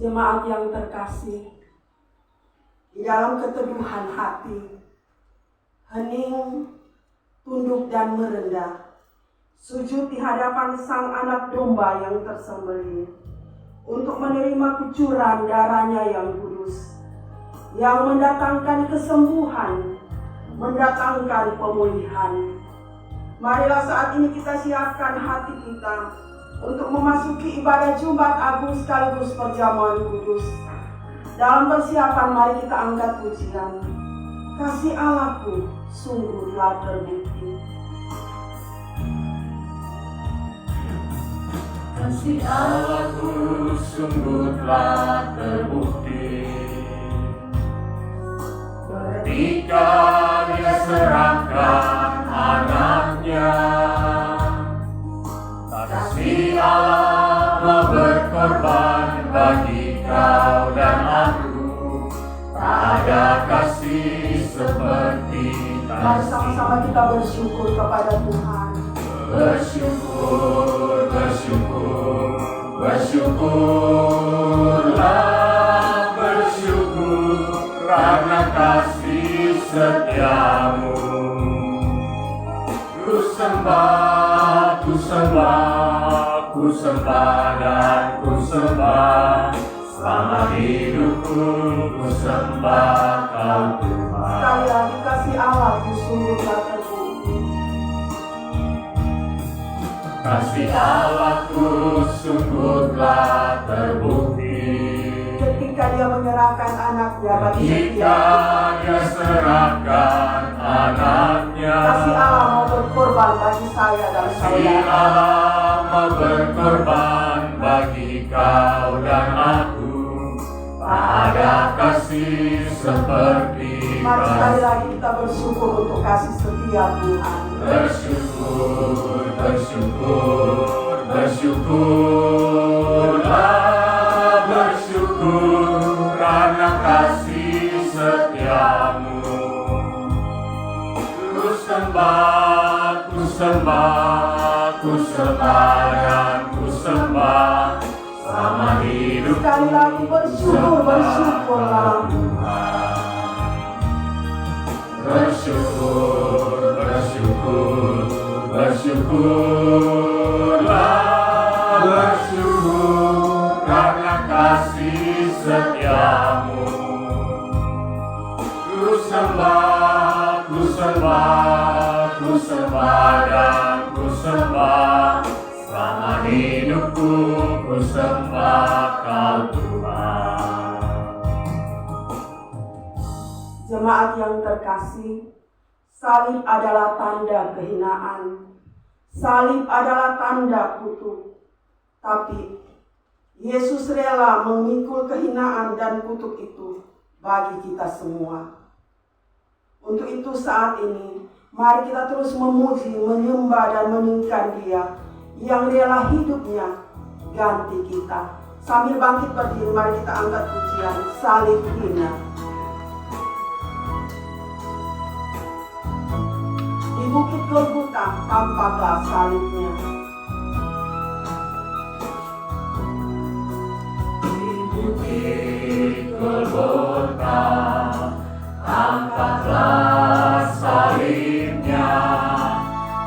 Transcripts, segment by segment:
Jemaat yang terkasih, di dalam keteduhan hati, hening, tunduk dan merendah, sujud di hadapan Sang Anak Domba yang tersembelih, untuk menerima kucuran darahnya yang kudus, yang mendatangkan kesembuhan, mendatangkan pemulihan. Marilah saat ini kita siapkan hati kita untuk memasuki ibadah Jumat Agung sekaligus perjamuan kudus. Dalam persiapan mari kita angkat pujian. Kasih Allahku sungguh telah terbukti. Kasih Allahku sungguh telah terbukti, ketika Dia serahkan anaknya. Kasih Allah mau berkorban bagi kau dan aku, tak ada kasih seperti Mari kasih. sama-sama kita bersyukur kepada Tuhan. Bersyukur, bersyukur, bersyukurlah, bersyukur karena kasih setiamu. Ku sembah, ku sembah, ku sembah dan ku sembah, selama hidupku ku sembah kau Tuhan. Sekali lagi kasih Allahku sungguh telah terbukti. Kasih Allahku sungguh telah terbukti, Ketika Dia menyerahkan anaknya bagi ketika setiap. Dia serahkan anaknya. Kasih Allah mau berkorban bagi saya dan Kasih saudara. Allah mau berkorban bagi kau dan aku, tak ada kasih seperti Mari sekali kasih. lagi kita bersyukur untuk kasih setia Tuhan. Bersyukur, bersyukur, bersyukurlah, bersyukur karena kasih setiamu. Ku sembah, ku sembah, ku sembah dan ku sembah, selama hidup Sekali lagi bersyukur, bersyukurlah. Bersyukur, bersyukur, bersyukurlah, bersyukur karena kasih setiamu. Ku sembah, ku sembah, ku sembah dan ku sembah, selama hidupku ku sembah kau Tuhan. Jemaat yang terkasih, salib adalah tanda kehinaan. Salib adalah tanda kutuk. Tapi Yesus rela memikul kehinaan dan kutuk itu bagi kita semua. Untuk itu saat ini, mari kita terus memuji, menyembah dan meninggikan Dia yang rela hidupnya ganti kita. Sambil bangkit berdiri, mari kita angkat pujian salib hina. Di bukit Golgota tampaklah salibnya. Di bukit Golgota tampaklah salibnya,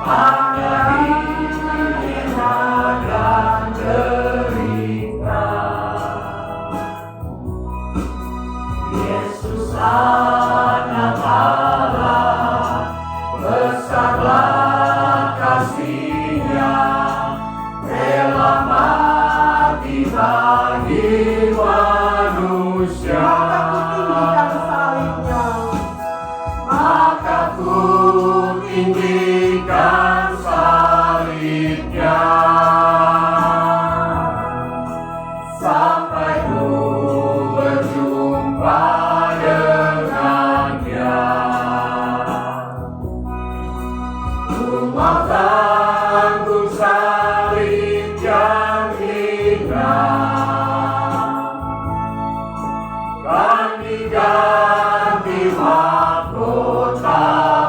pada hina dan derita. Yesus anak Allah, besarlah kasih-Nya, rela mati bagi manusia. Maka ku tinggikan salibnya. Sampai ku berjumpa dengannya. Ku mau tanggung salib yang hina, kan diganti mahkota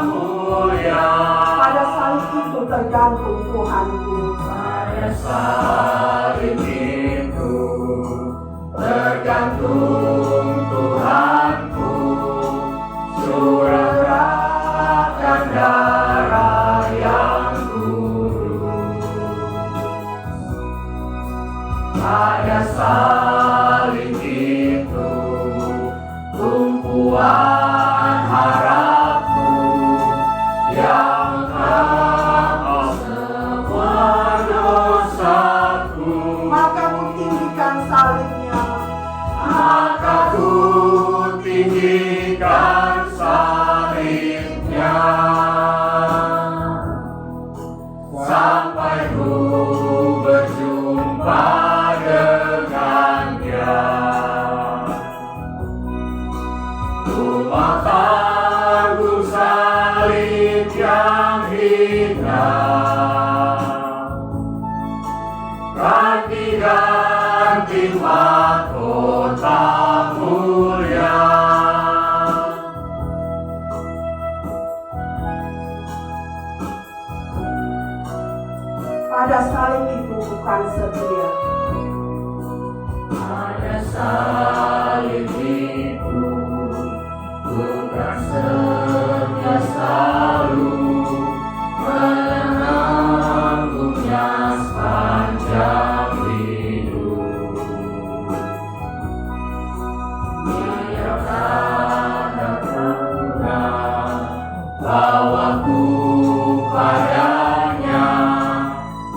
mulia. Pada salib itu tergantung Tuhanku. Pada salib itu tergantung salib itu tumpuan harapku yang hapus semua dosaku. Maka ku tinggikan salibnya, Maka ku tinggikan salibnya, sampai ku berjumpa dengannya. Rumah tanggung salib yang hina, ganti-ganti mahkota mulia. pada salib itu bukan setia. Pada salib itu bukan setia selalu menanggungnya sepanjang hidup. Dia tanda bawaku padanya,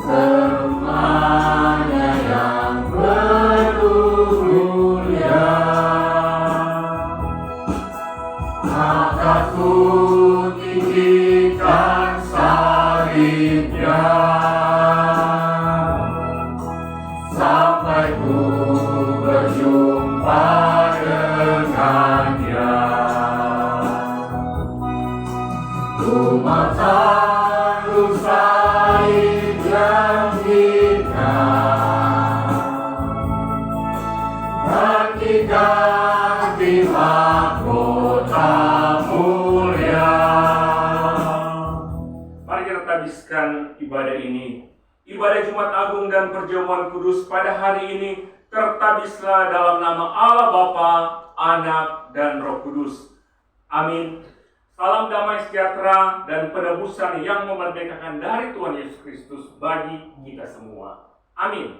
ke rumahnya yang penuh mulia. Maka ku tinggikan salibnya, sampai ku berjumpa dengannya. Rumah tanggung salib yang hina, ganti-ganti mahkota mulia. Mari kita habiskan ibadah ini. Ibadah Jumat Agung dan Perjamuan Kudus pada hari ini tertabislah dalam nama Allah Bapa, Anak, dan Roh Kudus. Amin. Salam damai sejahtera dan penebusan yang memerdekakan dari Tuhan Yesus Kristus bagi kita semua. Amin.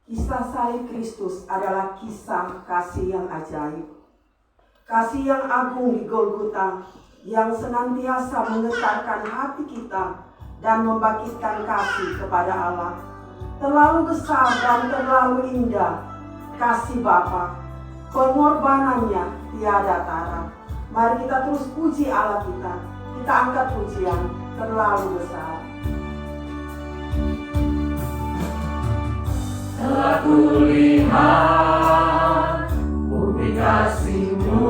Kisah salib Kristus adalah kisah kasih yang ajaib. Kasih yang agung di Golgota yang senantiasa menggetarkan hati kita dan membangkitkan kasih kepada Allah. Terlalu besar dan terlalu indah kasih Bapa, pengorbanannya tiada tara. Mari kita terus puji Allah kita. Kita angkat pujian terlalu besar. Telah kulihat bukti kasih-Mu,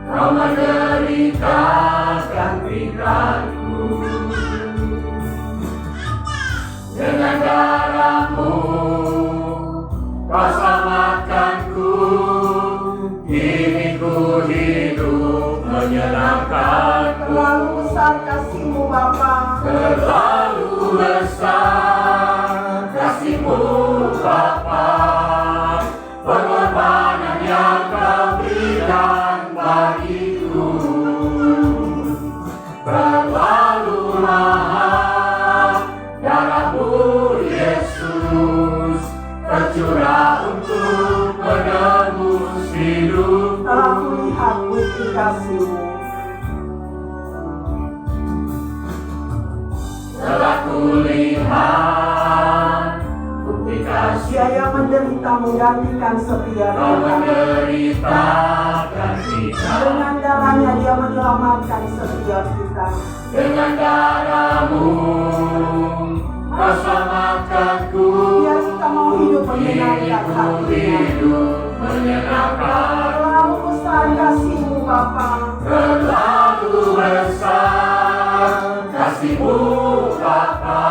Kau menderita gantikanku. Dengan darah-Mu Kau selamatkanku. Kini ku hidup menyenangkanku. Terlalu besar kasih-Mu Bapa, Terlalu besar kasih-Mu Bapa, pengorbanan yang Kau berikan bagiku. Terlalu mahal darah-Mu Yesus, tercurah untuk menebus hidupku. telah kulihat bukti kasih-Mu. Telah kulihat bukti kasih. Dia yang menderita menggantikan setiap Kau kita. menderita gantikan. Dengan darahnya Dia menyelamatkan setiap kita. Dengan darah-Mu Kau selamatkanku. Biar kita mau hidup Kini menyenangkan ku hatinya. hidup menyenangkan. Terlalu besar kasih-Mu Bapa, Terlalu besar kasih-Mu Bapa,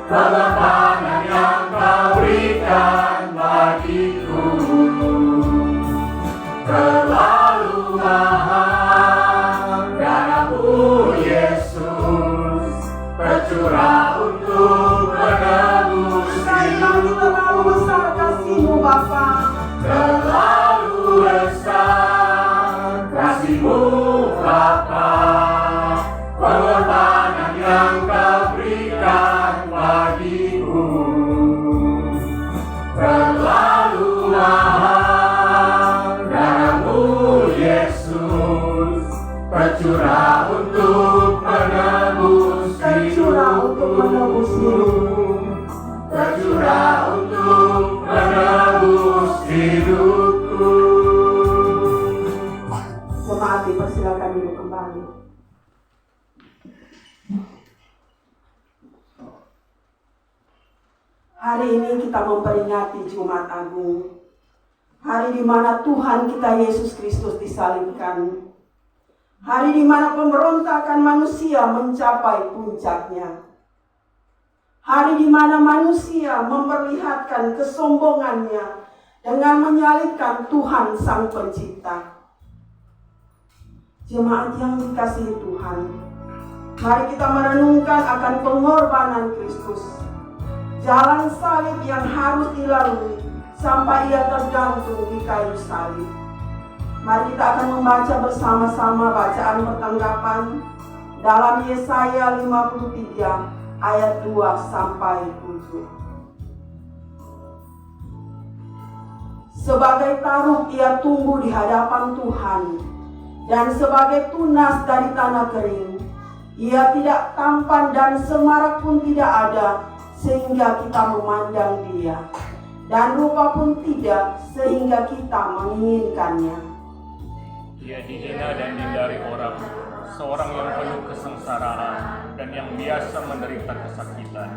pengorbanan yang Kau berikan bagiku. Terlalu mahal darah-Mu Yesus, tercurah untuk menebus sekali lagi terlalu besar kasih-Mu Bapa, Terlalu besar kasih-Mu Bapa, untuk menebus tercurah untuk menebus hidupku. tercurah untuk menebus hidupku. Jemaat dipersilakan duduk kembali. Hari ini kita memperingati Jumat Agung. Hari di mana Tuhan kita Yesus Kristus disalibkan. Hari di mana pemberontakan manusia mencapai puncaknya. Hari di mana manusia memperlihatkan kesombongannya dengan menyalibkan Tuhan Sang Pencipta. Jemaat yang dikasihi Tuhan, mari kita merenungkan akan pengorbanan Kristus. Jalan salib yang harus dilalui sampai ia tergantung di kayu salib. Mari kita akan membaca bersama-sama bacaan pertanggapan dalam Yesaya 53 ayat 2 sampai 7. Sebagai taruk ia tumbuh di hadapan Tuhan, dan sebagai tunas dari tanah kering. Ia tidak tampan dan semarak pun tidak ada, sehingga kita memandang dia, dan rupa pun tidak, sehingga kita menginginkannya. Ia dihina dan dihindari orang, seorang yang penuh kesengsaraan dan yang biasa menderita kesakitan.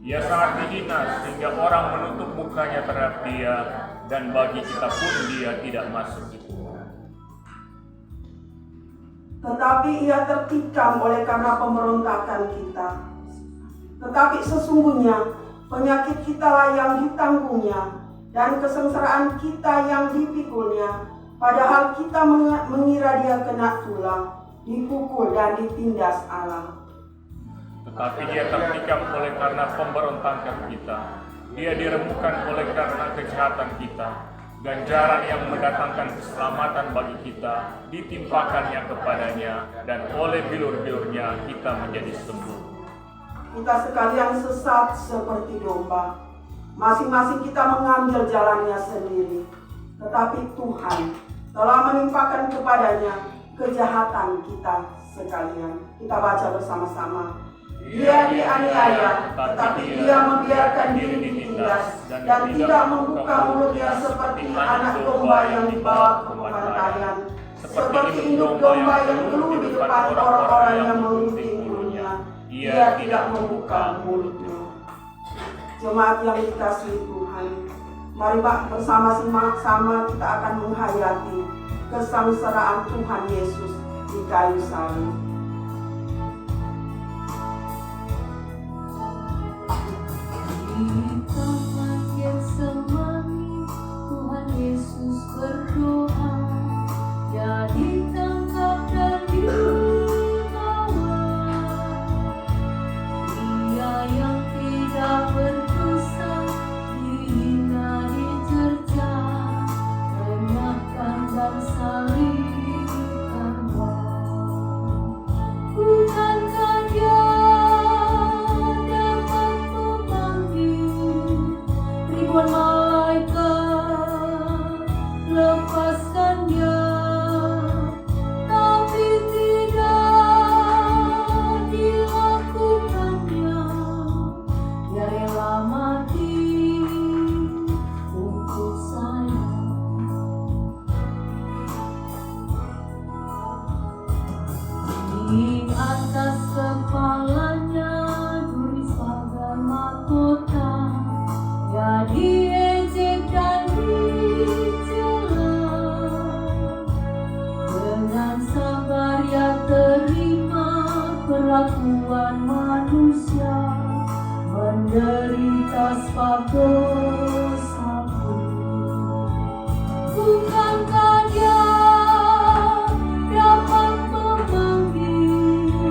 Ia sangat dihina sehingga orang menutup mukanya terhadap dia, dan bagi kita pun dia tidak masuk itu. Tetapi ia tertikam oleh karena pemberontakan kita. Tetapi sesungguhnya penyakit kitalah yang ditanggungnya, dan kesengsaraan kita yang dipikulnya. Padahal kita mengira dia kena tulah, dipukul dan ditindas Allah. Tetapi dia tertikam oleh karena pemberontakan kita. Dia diremukkan oleh karena kejahatan kita. Ganjaran yang mendatangkan keselamatan bagi kita ditimpakannya kepadanya, dan oleh bilur-bilurnya kita menjadi sembuh. Kita sekalian sesat seperti domba. Masing-masing kita mengambil jalannya sendiri. Tetapi Tuhan telah menimpakan kepadanya kejahatan kita sekalian. Kita baca bersama-sama. Dia dianiaya, tetapi dia membiarkan diri ditindas, dan tidak membuka mulutnya seperti anak domba yang dibawa ke pembantaian, seperti induk domba yang keluh di depan orang-orang yang mengunting bulunya. Ia tidak membuka mulutnya. Jemaat yang dikasihi Tuhan, mari bersama-sama kita akan menghayati kesengsaraan Tuhan Yesus di kayu salib. Di taman Getsemani, Tuhan Yesus berdoa, Dia ditangkap dan dibawa. Dia yang tidak berdosa, dihina, dicerca, menyahkan dan salibkan. Bukankah Dia ribuan malaikat lepaskan dia, tapi tidak dilakukannya. Dia rela mati untuk saya. Di atas kepalanya duri sebagai mahkota. Dia diejek dan dicela, dengan sabar ia terima perlakuan manusia, menderita sebab dosaku. Bukankah Dia dapat memanggil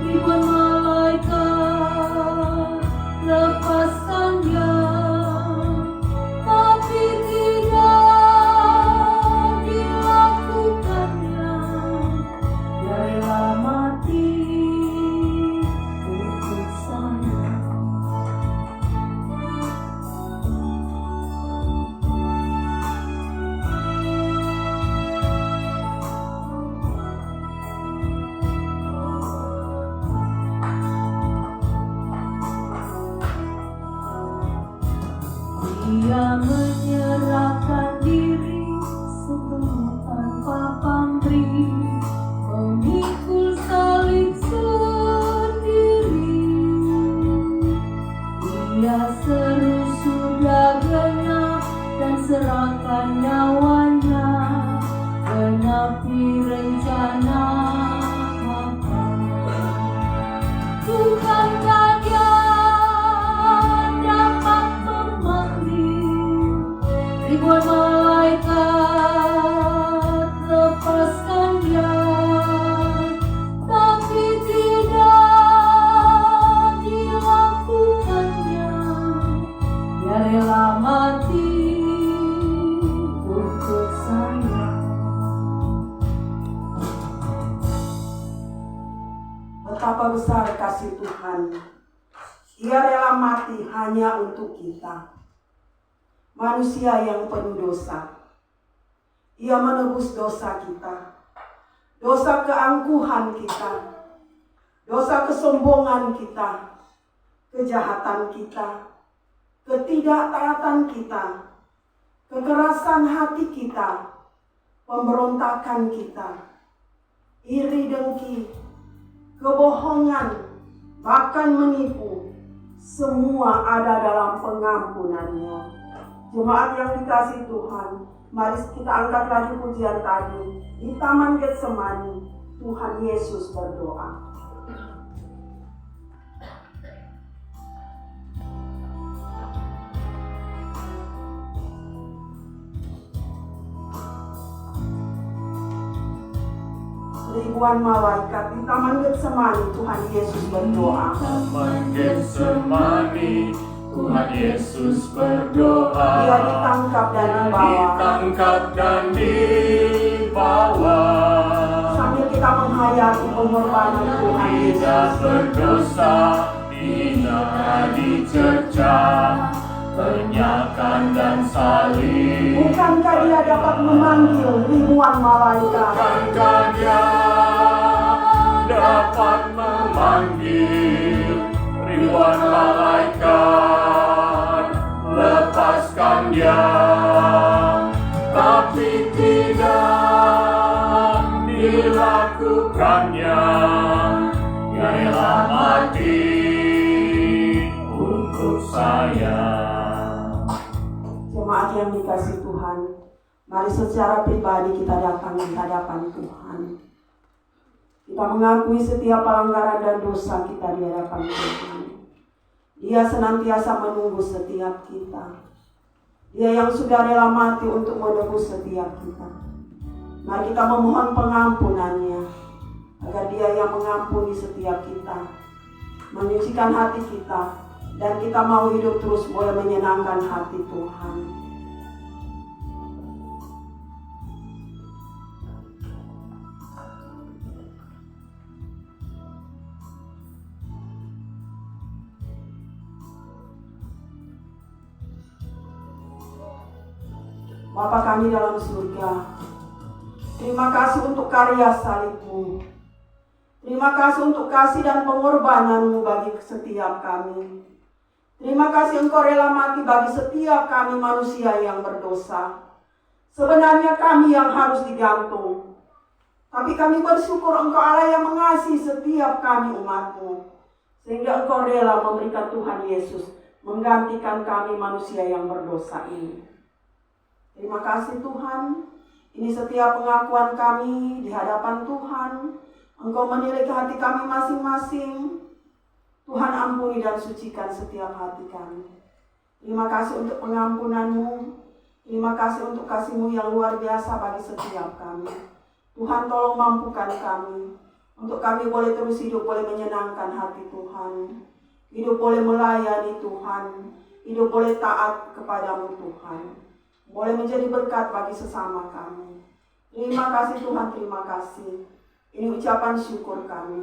ribuan malaikat, lepaskan Dia, tapi tidak dilakukannya. Dia rela mati untuk saya. Betapa besar kasih Tuhan. Ia rela mati hanya untuk kita, manusia yang penuh dosa. Ia menebus dosa kita, dosa keangkuhan kita, dosa kesombongan kita, kejahatan kita, ketidaktaatan kita, kekerasan hati kita, pemberontakan kita, iri dengki, kebohongan, bahkan menipu. Semua ada dalam pengampunannya. Jemaat yang dikasihi Tuhan, mari kita angkat lagi pujian tadi. Di Taman Getsemani, Tuhan Yesus berdoa. Ribuan malaikat di Taman Getsemani, Tuhan Yesus berdoa. Taman Getsemani, Tuhan Yesus berdoa. Ia ditangkap dan dibawa. Sambil kita menghayati pengorbanan Tuhan Tidak Yesus. berdosa, tidak dicerca, penyakan dan salib. Bukankah Dia dapat memanggil ribuan malaikat? Bukankah Dia dapat memanggil ribuan malaikat? Lepaskan Dia, tapi tidak dilakukannya. Dia rela mati untuk saya. Jemaat yang dikasihi Tuhan, mari secara pribadi kita datang di hadapan Tuhan. Kita mengakui setiap pelanggaran dan dosa kita di hadapan Tuhan. Dia senantiasa menunggu setiap kita. Dia yang sudah rela mati untuk menebus setiap kita. Mari kita memohon pengampunannya, agar Dia yang mengampuni setiap kita, menyucikan hati kita, dan kita mau hidup terus boleh menyenangkan hati Tuhan. Bapa kami dalam surga, terima kasih untuk karya salib-Mu. Terima kasih untuk kasih dan pengorbanan-Mu bagi setiap kami. Terima kasih Engkau rela mati bagi setiap kami manusia yang berdosa. Sebenarnya kami yang harus digantung, tapi kami bersyukur Engkau Allah yang mengasihi setiap kami umat-Mu, sehingga Engkau rela memberikan Tuhan Yesus menggantikan kami manusia yang berdosa ini. Terima kasih Tuhan. Ini setiap pengakuan kami di hadapan Tuhan. Engkau menilai hati kami masing-masing. Tuhan ampuni dan sucikan setiap hati kami. Terima kasih untuk pengampunan-Mu. Terima kasih untuk kasih-Mu yang luar biasa bagi setiap kami. Tuhan tolong mampukan kami, untuk kami boleh terus hidup, boleh menyenangkan hati Tuhan. Hidup boleh melayani Tuhan. Hidup boleh taat kepadamu Tuhan. Boleh menjadi berkat bagi sesama kami. Terima kasih Tuhan, terima kasih. Ini ucapan syukur kami.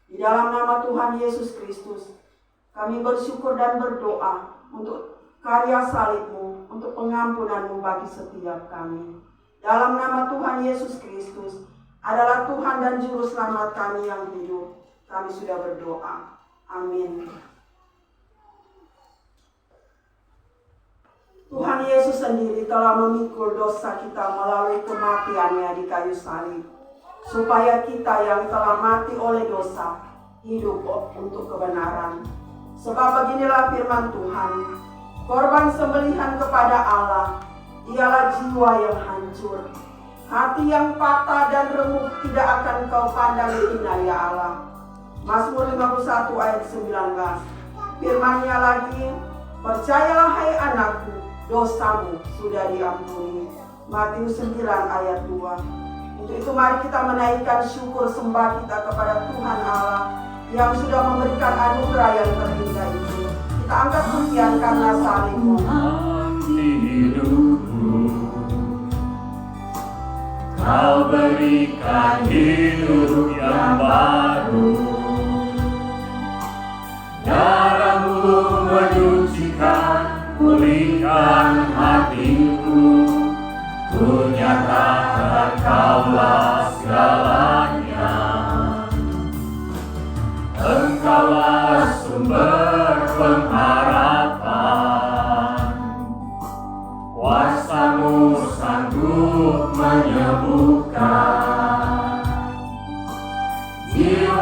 Di dalam nama Tuhan Yesus Kristus, kami bersyukur dan berdoa untuk karya salib-Mu, untuk pengampunan-Mu bagi setiap kami. Dalam nama Tuhan Yesus Kristus, adalah Tuhan dan Juru Selamat kami yang hidup. Kami sudah berdoa. Amin. Tuhan Yesus sendiri telah memikul dosa kita melalui kematian-Nya di kayu salib, supaya kita yang telah mati oleh dosa hidup untuk kebenaran. Sebab beginilah firman Tuhan, korban sembelihan kepada Allah ialah jiwa yang hancur, hati yang patah dan remuk tidak akan kau pandang hina ya Allah. Mazmur 51 ayat 19. Firman-Nya lagi, percayalah hai anakku, dosamu sudah diampuni. Matius 9 ayat 2. Untuk itu mari kita menaikkan syukur sembah kita kepada Tuhan Allah yang sudah memberikan anugerah yang terindah itu. Kita angkat pujian karena salib-Mu. Hidupku, Kau berikan hidup yang baru.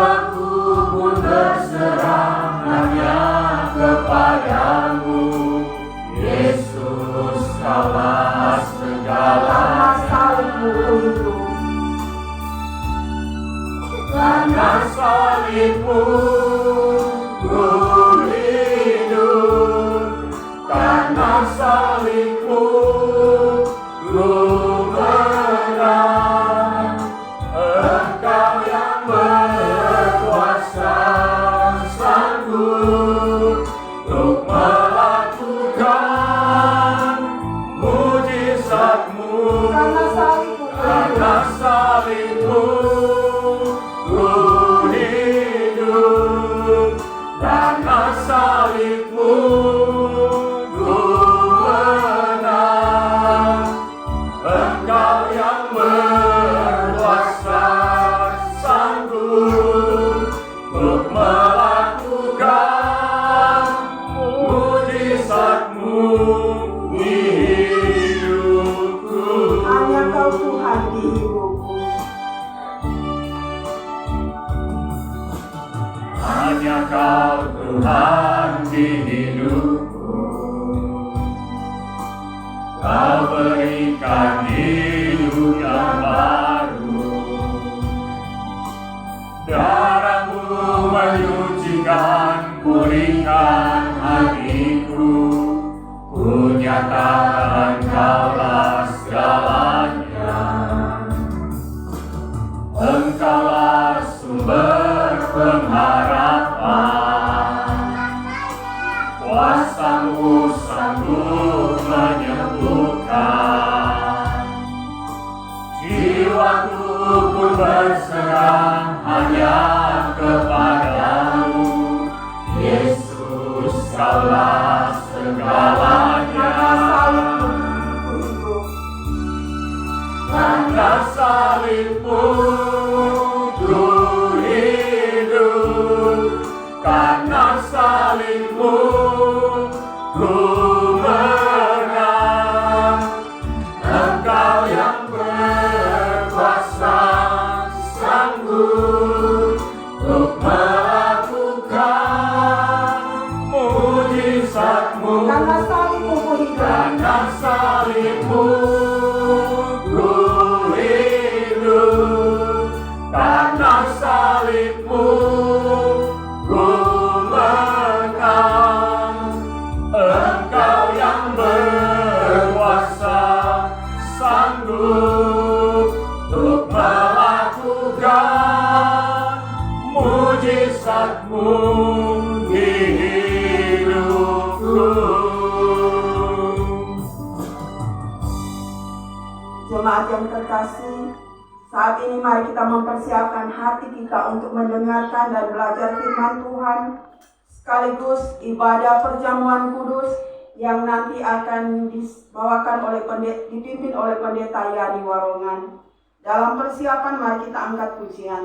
jiwaku pun berserah hanya kepadamu. Yesus, kaulah Karena segalanya. salibmu ku hidup. Karena salibmu ku hidup. Karena salibmu ku menang. Engkau yang berkuasa, sanggup untuk melakukan mujizat-Mu. Karena salibmu ku Karena hidup. salibmu ku hidup. Karena salibmu ku menang. Engkau yang berkuasa, sanggup untuk melakukan mujizat-Mu di hidupku. Hanya Kau Tuhan di hidupku. Hanya Kau Tuhan di hidupku. Kau berikan hidup yang baru. Darah-Mu menyucikan, pulihkan hatiku. Ku nyatakan Kaulah segalanya. Engkaulah sumber pengharapan. Kuasa-Mu sanggup menyembuhkan. Jiwaku pun berserah hanya kepadamu. Yesus, kaulah segalanya. Karena salibmu ku hidup. Karena salibmu ku hidup. Karena salibmu ku menang. Engkau yang berkuasa, sanggup untuk melakukan mujizat-Mu. Karena salibmu ku hidup. Karena salibmu ku hidup. Karena salibmu ku menang. Engkau yang berkuasa, sanggup untuk melakukan mujizat-Mu di hidupku. Jemaat yang terkasih, saat ini mari kita mempersiapkan hati kita untuk mendengarkan dan belajar firman Tuhan, sekaligus ibadah perjamuan kudus yang nanti akan dipimpin oleh Pendeta Yani Warongan. Dalam persiapan mari kita angkat pujian.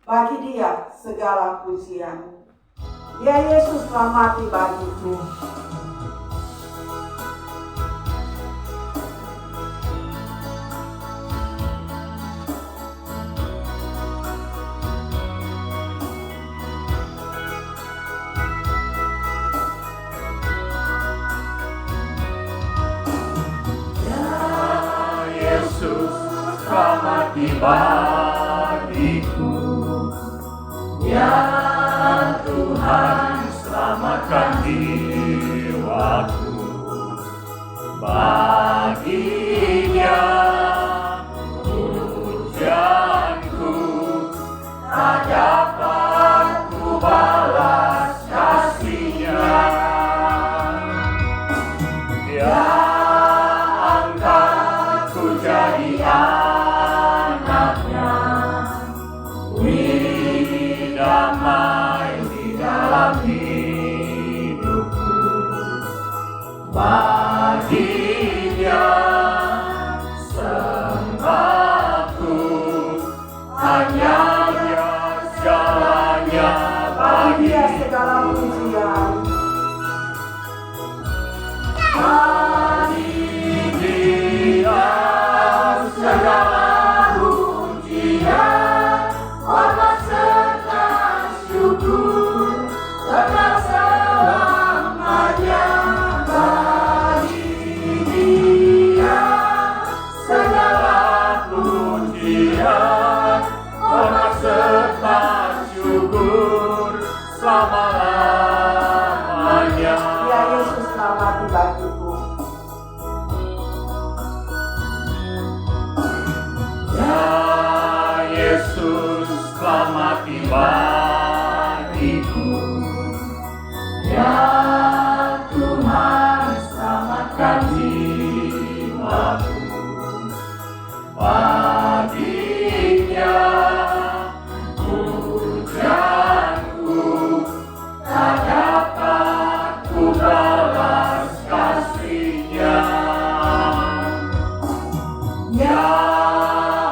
Bagi Dia segala pujian. Dia Yesus telah mati bagiku. Yesus telah mati bagiku. Ya Tuhan, selamatkan jiwaku. Bagi Dia pujianku, tak dapat ku balas kasih-Nya. Dia angkatku jadi anak-Nya. Beri damai di dalam hidupku. Bagi Dia sembahku, hanya Dia segalanya. Bagi Dia segala pujian. Bagi Dia segala pujian, hormat serta selama-lamanya. Ya Yesus, selamat di bagiku. Ya Yesus, selamat di bagiku. Ya Tuhan, selamatkan jiwaku. Baginya pujianku tak dapat ku balas kasihnya. Ya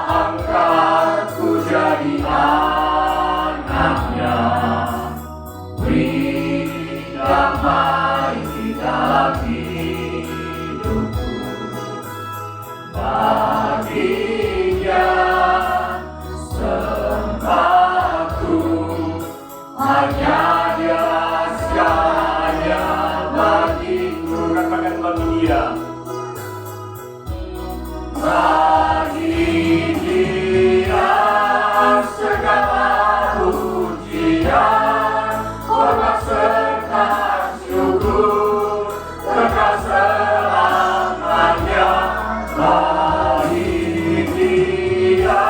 angkatku jadi anaknya, beri damai di dalam hidupku. Baginya sembahku, hanya Dia segalanya bagiku. Katakan bagi Dia. Bagi Dia segala pujian, hormat serta syukur, kekal selamanya. Bagi Dia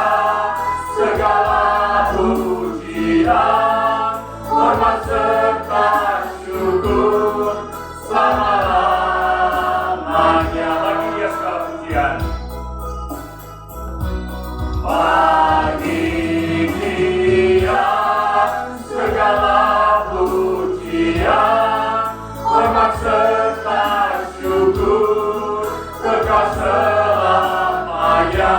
segala pujian, hormat serta syukur, selama-lamanya. Bagi Dia segala pujian. Bagi Dia segala pujian, hormat serta syukur, kekal selamanya.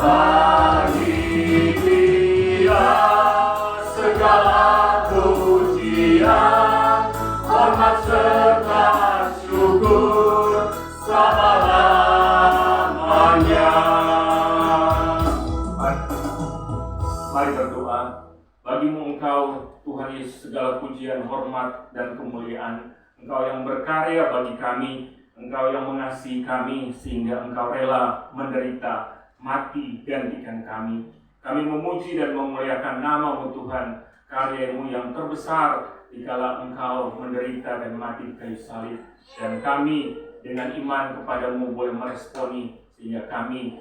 Bagi Dia segala pujian, hormat serta syukur, selama-lamanya. Mari berdoa. Bagimu Engkau, Tuhan Yesus, segala pujian, hormat, dan kemuliaan. Engkau yang berkarya bagi kami, Engkau yang mengasihi kami, sehingga Engkau rela menderita, mati, gantikan kami. Kami memuji dan memuliakan nama-Mu Tuhan, karya-Mu yang terbesar, dikala Engkau menderita dan mati di kayu salib. Dan kami dengan iman kepada-Mu boleh meresponi, sehingga kami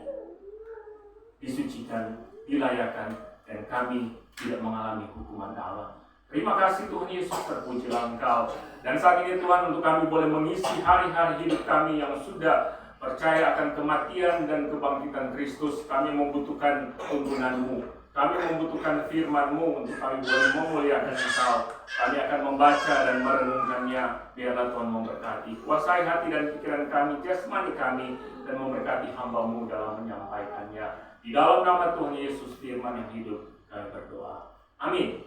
disucikan, dilayakan, dan kami tidak mengalami hukuman Allah. Terima kasih Tuhan Yesus, terpujilah Engkau. Dan saat ini Tuhan, untuk kami boleh mengisi hari-hari hidup kami yang sudah percaya akan kematian dan kebangkitan Kristus. Kami membutuhkan tuntunan-Mu. Kami membutuhkan firman-Mu untuk kami boleh memuliakan Engkau. Kami akan membaca dan merenungkannya. Biarlah Tuhan memberkati. Kuasai hati dan pikiran kami, jasmani kami, dan memberkati hamba-Mu dalam menyampaikannya. Di dalam nama Tuhan Yesus, firman yang hidup, kami berdoa. Amin.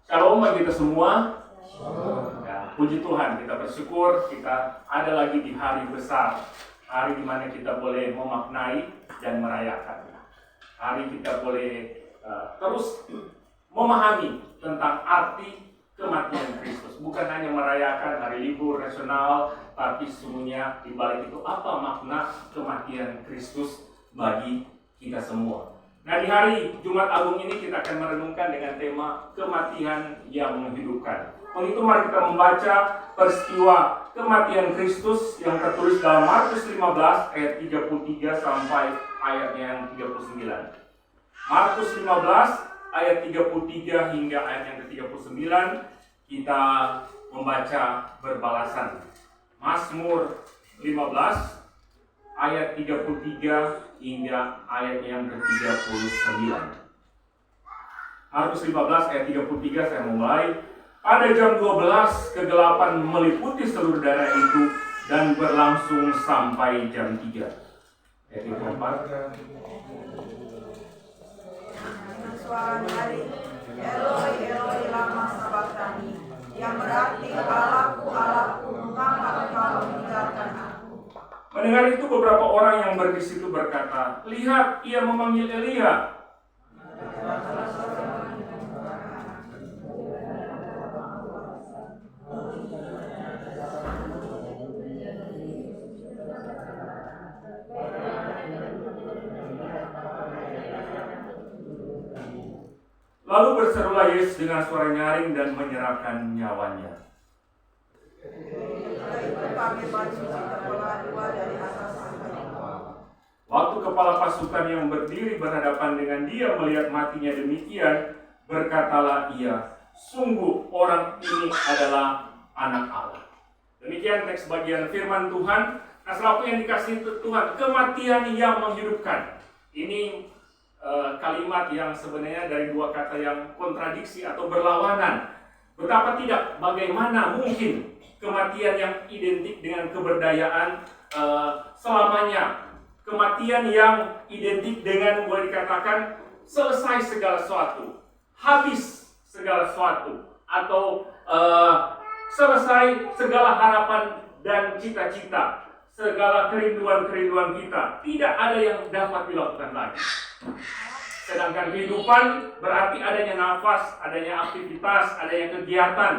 Shalom bagi kita semua. Ya, puji Tuhan, kita bersyukur kita ada lagi di hari besar. Hari di mana kita boleh memaknai dan merayakan. Hari kita boleh terus memahami tentang arti kematian Kristus. Bukan hanya merayakan hari libur nasional, tapi sesungguhnya di balik itu apa makna kematian Kristus bagi kita semua. Nah, di hari Jumat Agung ini kita akan merenungkan dengan tema kematian yang menghidupkan. Untuk itu mari kita membaca peristiwa kematian Kristus yang tertulis dalam Markus 15 ayat 33 sampai ayatnya yang 39. Markus 15 ayat 33 hingga ayat yang ke-39 kita membaca berbalasan. Mazmur 15 ayat 33 hingga ayat yang ke-39. Markus 15 ayat 33 saya mulai. Pada jam 12 kegelapan meliputi seluruh daerah itu dan berlangsung sampai jam 3. Ayat 34. Suara nyaring, Eloi, Eloi, lama sabachthani, yang berarti Allahku, Allahku, mengapa engkau meninggalkan aku? Mendengar itu beberapa orang yang di situ berkata, lihat, ia memanggil Elia. Lalu berserulah Yesus dengan suara nyaring dan menyerahkan nyawanya. Waktu kepala pasukan yang berdiri berhadapan dengan dia melihat matinya demikian, berkatalah ia, sungguh orang ini adalah anak Allah. Demikian teks bagian firman Tuhan. Nah, selaku yang dikasihi Tuhan, kematian yang menghidupkan. Ini kalimat yang sebenarnya dari dua kata yang kontradiksi atau berlawanan. Betapa tidak, bagaimana mungkin kematian yang identik dengan keberdayaan selamanya. Kematian yang identik dengan, boleh dikatakan, selesai segala sesuatu, habis segala sesuatu, atau selesai segala harapan dan cita-cita, segala kerinduan-kerinduan kita. Tidak ada yang dapat dilakukan lagi. Sedangkan kehidupan berarti adanya nafas, adanya aktivitas, adanya kegiatan.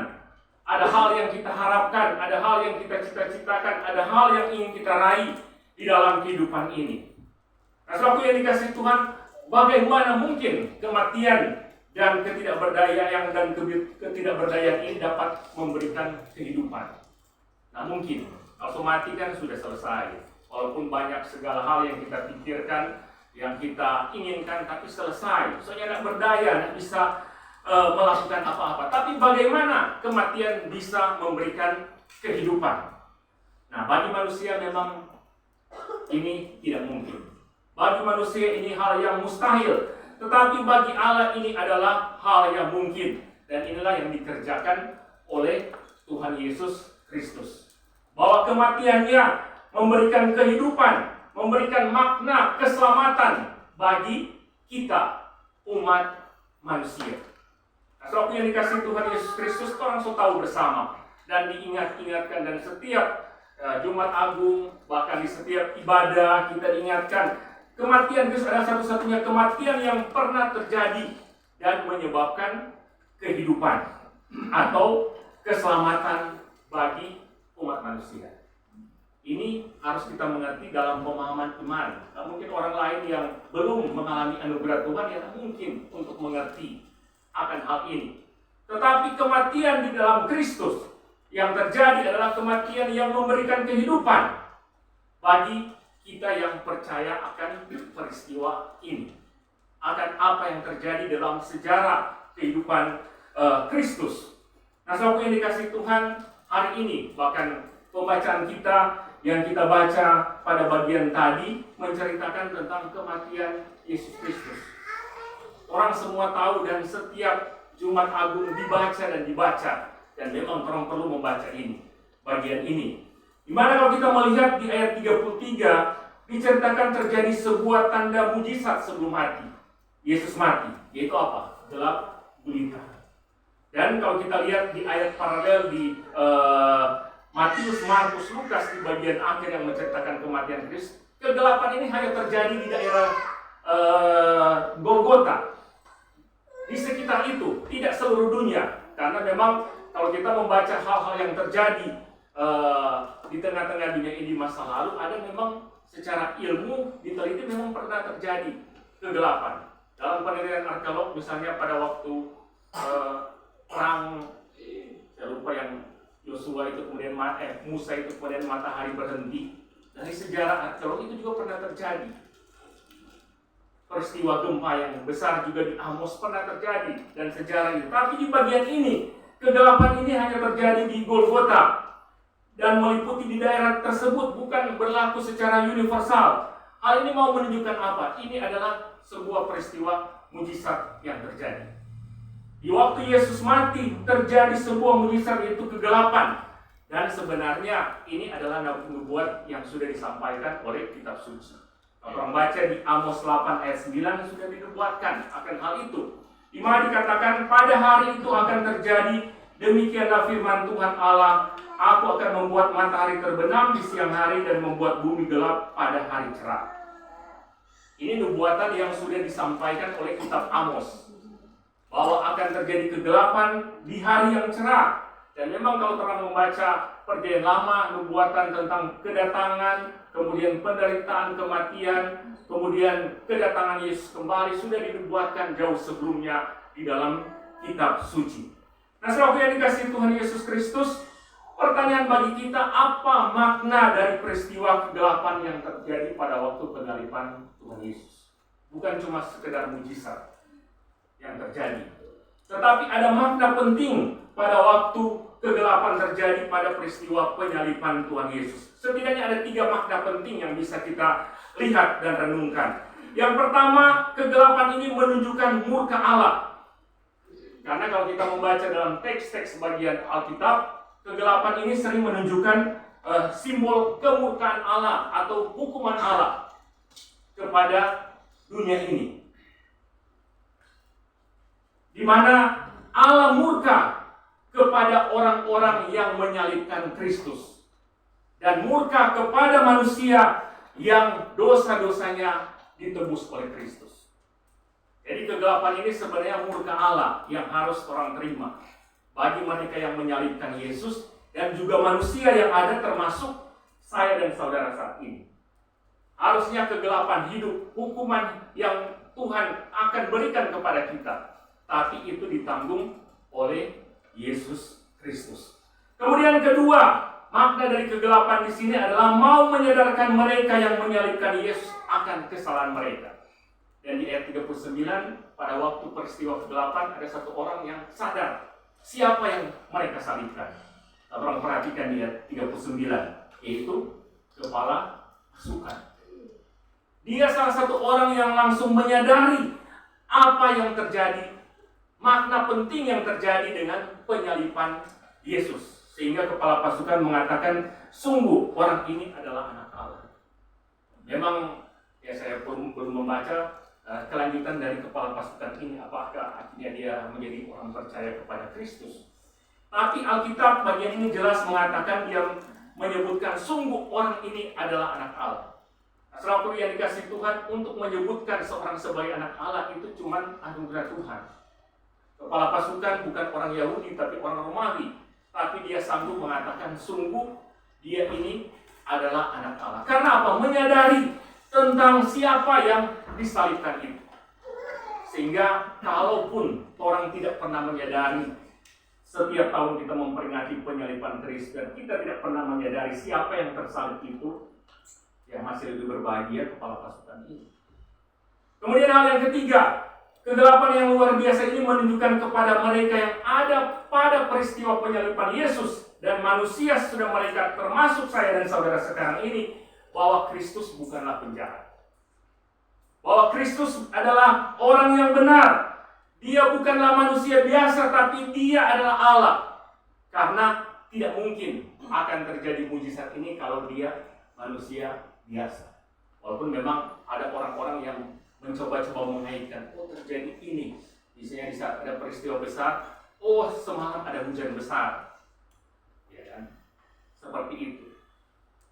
Ada hal yang kita harapkan, ada hal yang kita cita-citakan, ada hal yang ingin kita raih di dalam kehidupan ini. Nah, selaku yang dikasihi Tuhan, bagaimana mungkin kematian dan ketidakberdayaan ini dapat memberikan kehidupan? Nah, mungkin kalau mati kan sudah selesai. Walaupun banyak segala hal yang kita pikirkan, yang kita inginkan, tapi selesai. Soalnya tidak berdaya, tidak bisa melakukan apa-apa. Tapi bagaimana kematian bisa memberikan kehidupan? Nah, bagi manusia memang ini tidak mungkin. Bagi manusia ini hal yang mustahil. Tetapi bagi Allah ini adalah hal yang mungkin. Dan inilah yang dikerjakan oleh Tuhan Yesus Kristus. Bahwa kematiannya memberikan kehidupan, memberikan makna keselamatan bagi kita, umat manusia. Nah, sebab yang dikasihi Tuhan Yesus Kristus, orang so tahu bersama dan diingat-ingatkan, dan setiap Jumat Agung, bahkan di setiap ibadah kita diingatkan, kematian Kristus adalah satu-satunya kematian yang pernah terjadi dan menyebabkan kehidupan atau keselamatan bagi umat manusia. Ini harus kita mengerti dalam pemahaman iman. Tak mungkin orang lain yang belum mengalami anugerah Tuhan yang mungkin untuk mengerti akan hal ini. Tetapi kematian di dalam Kristus yang terjadi adalah kematian yang memberikan kehidupan bagi kita yang percaya akan peristiwa ini, akan apa yang terjadi dalam sejarah kehidupan Kristus. Nah, saudara yang dikasihi Tuhan, hari ini bahkan pembacaan kita yang kita baca pada bagian tadi menceritakan tentang kematian Yesus Kristus. Orang semua tahu dan setiap Jumat Agung dibaca dan dibaca, dan memang orang perlu membaca ini, bagian ini. Dimana kalau kita melihat di ayat 33 diceritakan terjadi sebuah tanda mujizat sebelum mati. Yesus mati, yaitu apa? Gelap gulita. Dan kalau kita lihat di ayat paralel di Matius, Markus, Lukas di bagian akhir yang menceritakan kematian Kristus, kegelapan ini hanya terjadi di daerah Golgota. Di sekitar itu, tidak seluruh dunia. Karena memang kalau kita membaca hal-hal yang terjadi di tengah-tengah dunia ini di masa lalu, ada memang secara ilmu diteliti memang pernah terjadi kegelapan. Dalam penelitian arkeolog misalnya pada waktu perang, saya lupa yang Yosua itu kemudian Musa itu kemudian matahari berhenti. Dari sejarah arkeolog itu juga pernah terjadi. Peristiwa gempa yang besar juga di Amos pernah terjadi dan sejarah itu. Tapi di bagian ini, kegelapan ini hanya terjadi di Golgota dan meliputi di daerah tersebut, bukan berlaku secara universal. Hal ini mau menunjukkan apa? Ini adalah sebuah peristiwa mujizat yang terjadi. Di waktu Yesus mati, terjadi sebuah mujizat, yaitu kegelapan. Dan sebenarnya ini adalah nubuat yang sudah disampaikan oleh kitab suci. Kalau orang baca di Amos 8 ayat 9 sudah dinubuatkan akan hal itu. Di mana dikatakan pada hari itu akan terjadi, demikianlah firman Tuhan Allah, aku akan membuat matahari terbenam di siang hari dan membuat bumi gelap pada hari cerah. Ini nubuatan yang sudah disampaikan oleh kitab Amos, bahwa akan terjadi kegelapan di hari yang cerah. Dan memang kalau terang membaca Perjanjian Lama, nubuatan tentang kedatangan, kemudian penderitaan, kematian, kemudian kedatangan Yesus kembali sudah dinubuatkan jauh sebelumnya di dalam kitab suci. Nah, saudara yang dikasihi Tuhan Yesus Kristus, pertanyaan bagi kita, apa makna dari peristiwa kegelapan yang terjadi pada waktu penggalipan Tuhan Yesus? Bukan cuma sekedar mujizat yang terjadi, tetapi ada makna penting pada waktu kegelapan terjadi pada peristiwa penyalipan Tuhan Yesus. Setidaknya ada 3 makna penting yang bisa kita lihat dan renungkan. Yang pertama, kegelapan ini menunjukkan murka Allah. Karena kalau kita membaca dalam teks-teks bagian Alkitab, kegelapan ini sering menunjukkan simbol kemurkaan Allah atau hukuman Allah kepada dunia ini. Di mana Allah murka kepada orang-orang yang menyalibkan Kristus. Dan murka kepada manusia yang dosa-dosanya ditebus oleh Kristus. Jadi kegelapan ini sebenarnya murka Allah yang harus orang terima bagi mereka yang menyalibkan Yesus dan juga manusia yang ada termasuk saya dan saudara saat ini. Harusnya kegelapan hidup, hukuman yang Tuhan akan berikan kepada kita, tapi itu ditanggung oleh Yesus Kristus. Kemudian kedua, makna dari kegelapan di sini adalah mau menyadarkan mereka yang menyalibkan Yesus akan kesalahan mereka. Dan di ayat 39, pada waktu peristiwa kegelapan ada satu orang yang sadar siapa yang mereka salibkan. Orang perhatikan di ayat 39, yaitu kepala pasukan. Dia salah satu orang yang langsung menyadari apa yang terjadi, makna penting yang terjadi dengan penyalipan Yesus. Sehingga kepala pasukan mengatakan, sungguh orang ini adalah anak Allah. Memang ya saya belum membaca kelanjutan dari kepala pasukan ini, apakah akhirnya dia menjadi orang percaya kepada Kristus. Tapi Alkitab bagian ini jelas mengatakan, dia menyebutkan sungguh orang ini adalah anak Allah. Saudara yang dikasih Tuhan, untuk menyebutkan seorang sebagai anak Allah itu cuma anugerah Tuhan. Kepala pasukan bukan orang Yahudi tapi orang Romawi, tapi dia sanggup mengatakan sungguh dia ini adalah anak Allah. Karena apa? Menyadari tentang siapa yang disalibkan itu. Sehingga kalaupun orang tidak pernah menyadari, setiap tahun kita memperingati penyalipan Kristus dan kita tidak pernah menyadari siapa yang tersalib itu, ya masih lebih berbahagia kepala pasukan ini. Kemudian hal yang ketiga, kegelapan yang luar biasa ini menunjukkan kepada mereka yang ada pada peristiwa penyalipan Yesus dan manusia sudah mereka, termasuk saya dan saudara sekarang ini, bahwa Kristus bukanlah penjahat. Bahwa Kristus adalah orang yang benar. Dia bukanlah manusia biasa, tapi dia adalah Allah. Karena tidak mungkin akan terjadi mujizat ini kalau dia manusia biasa. Walaupun memang ada orang-orang yang mencoba-coba mengaitkan, oh terjadi ini. Misalnya di saat ada peristiwa besar, oh semalam ada hujan besar. Ya kan? Seperti itu.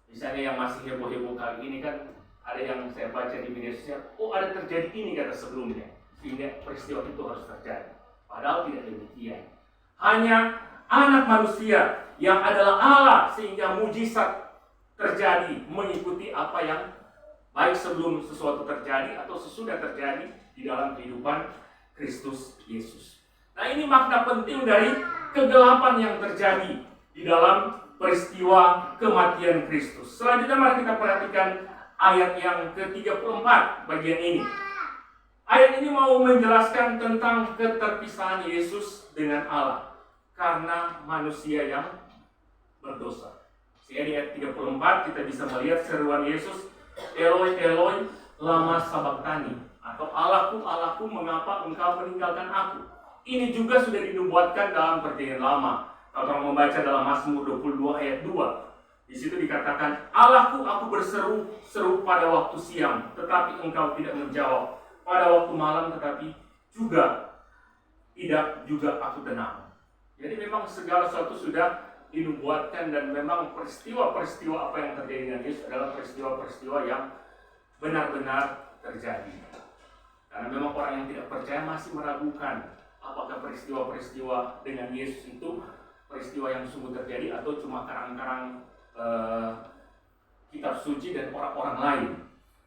Misalnya yang masih heboh-heboh kali ini kan, ada yang saya baca di media sosial, oh ada terjadi ini kata sebelumnya, sehingga peristiwa itu harus terjadi. Padahal tidak demikian. Hanya anak manusia yang adalah Allah sehingga mujizat terjadi mengikuti apa yang baik sebelum sesuatu terjadi atau sesudah terjadi di dalam kehidupan Kristus Yesus. Nah, ini makna penting dari kegelapan yang terjadi di dalam peristiwa kematian Kristus. Selanjutnya mari kita perhatikan ayat yang ke-34 bagian ini. Ayat ini mau menjelaskan tentang keterpisahan Yesus dengan Allah karena manusia yang berdosa. Sehingga di ayat 34 kita bisa melihat seruan Yesus, Eloi, Eloi, lama sabachthani, atau Allahku, Allahku, mengapa engkau meninggalkan aku. Ini juga sudah dinubuatkan dalam perjanjian lama. Kalau orang membaca dalam Mazmur 22 ayat 2, di situ dikatakan, Allahku, aku berseru pada waktu siang, tetapi engkau tidak menjawab. Pada waktu malam, tetapi tidak juga aku tenang. Jadi memang segala sesuatu sudah dinubuatkan dan memang peristiwa-peristiwa apa yang terjadi dengan Yesus adalah peristiwa-peristiwa yang benar-benar terjadi. Karena memang orang yang tidak percaya masih meragukan apakah peristiwa-peristiwa dengan Yesus itu peristiwa yang sungguh terjadi atau cuma karang-karang kitab suci dan orang-orang lain.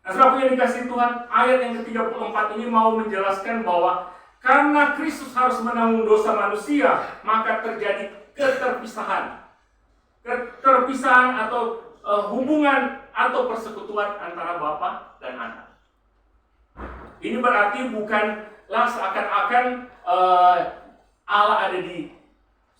Nah, saudara yang dikasih Tuhan, ayat yang ke-34 ini mau menjelaskan bahwa Karena Kristus harus menanggung dosa manusia, maka terjadi keterpisahan. Keterpisahan atau hubungan atau persekutuan antara Bapa dan Anak. Ini berarti bukanlah seakan-akan Allah ada di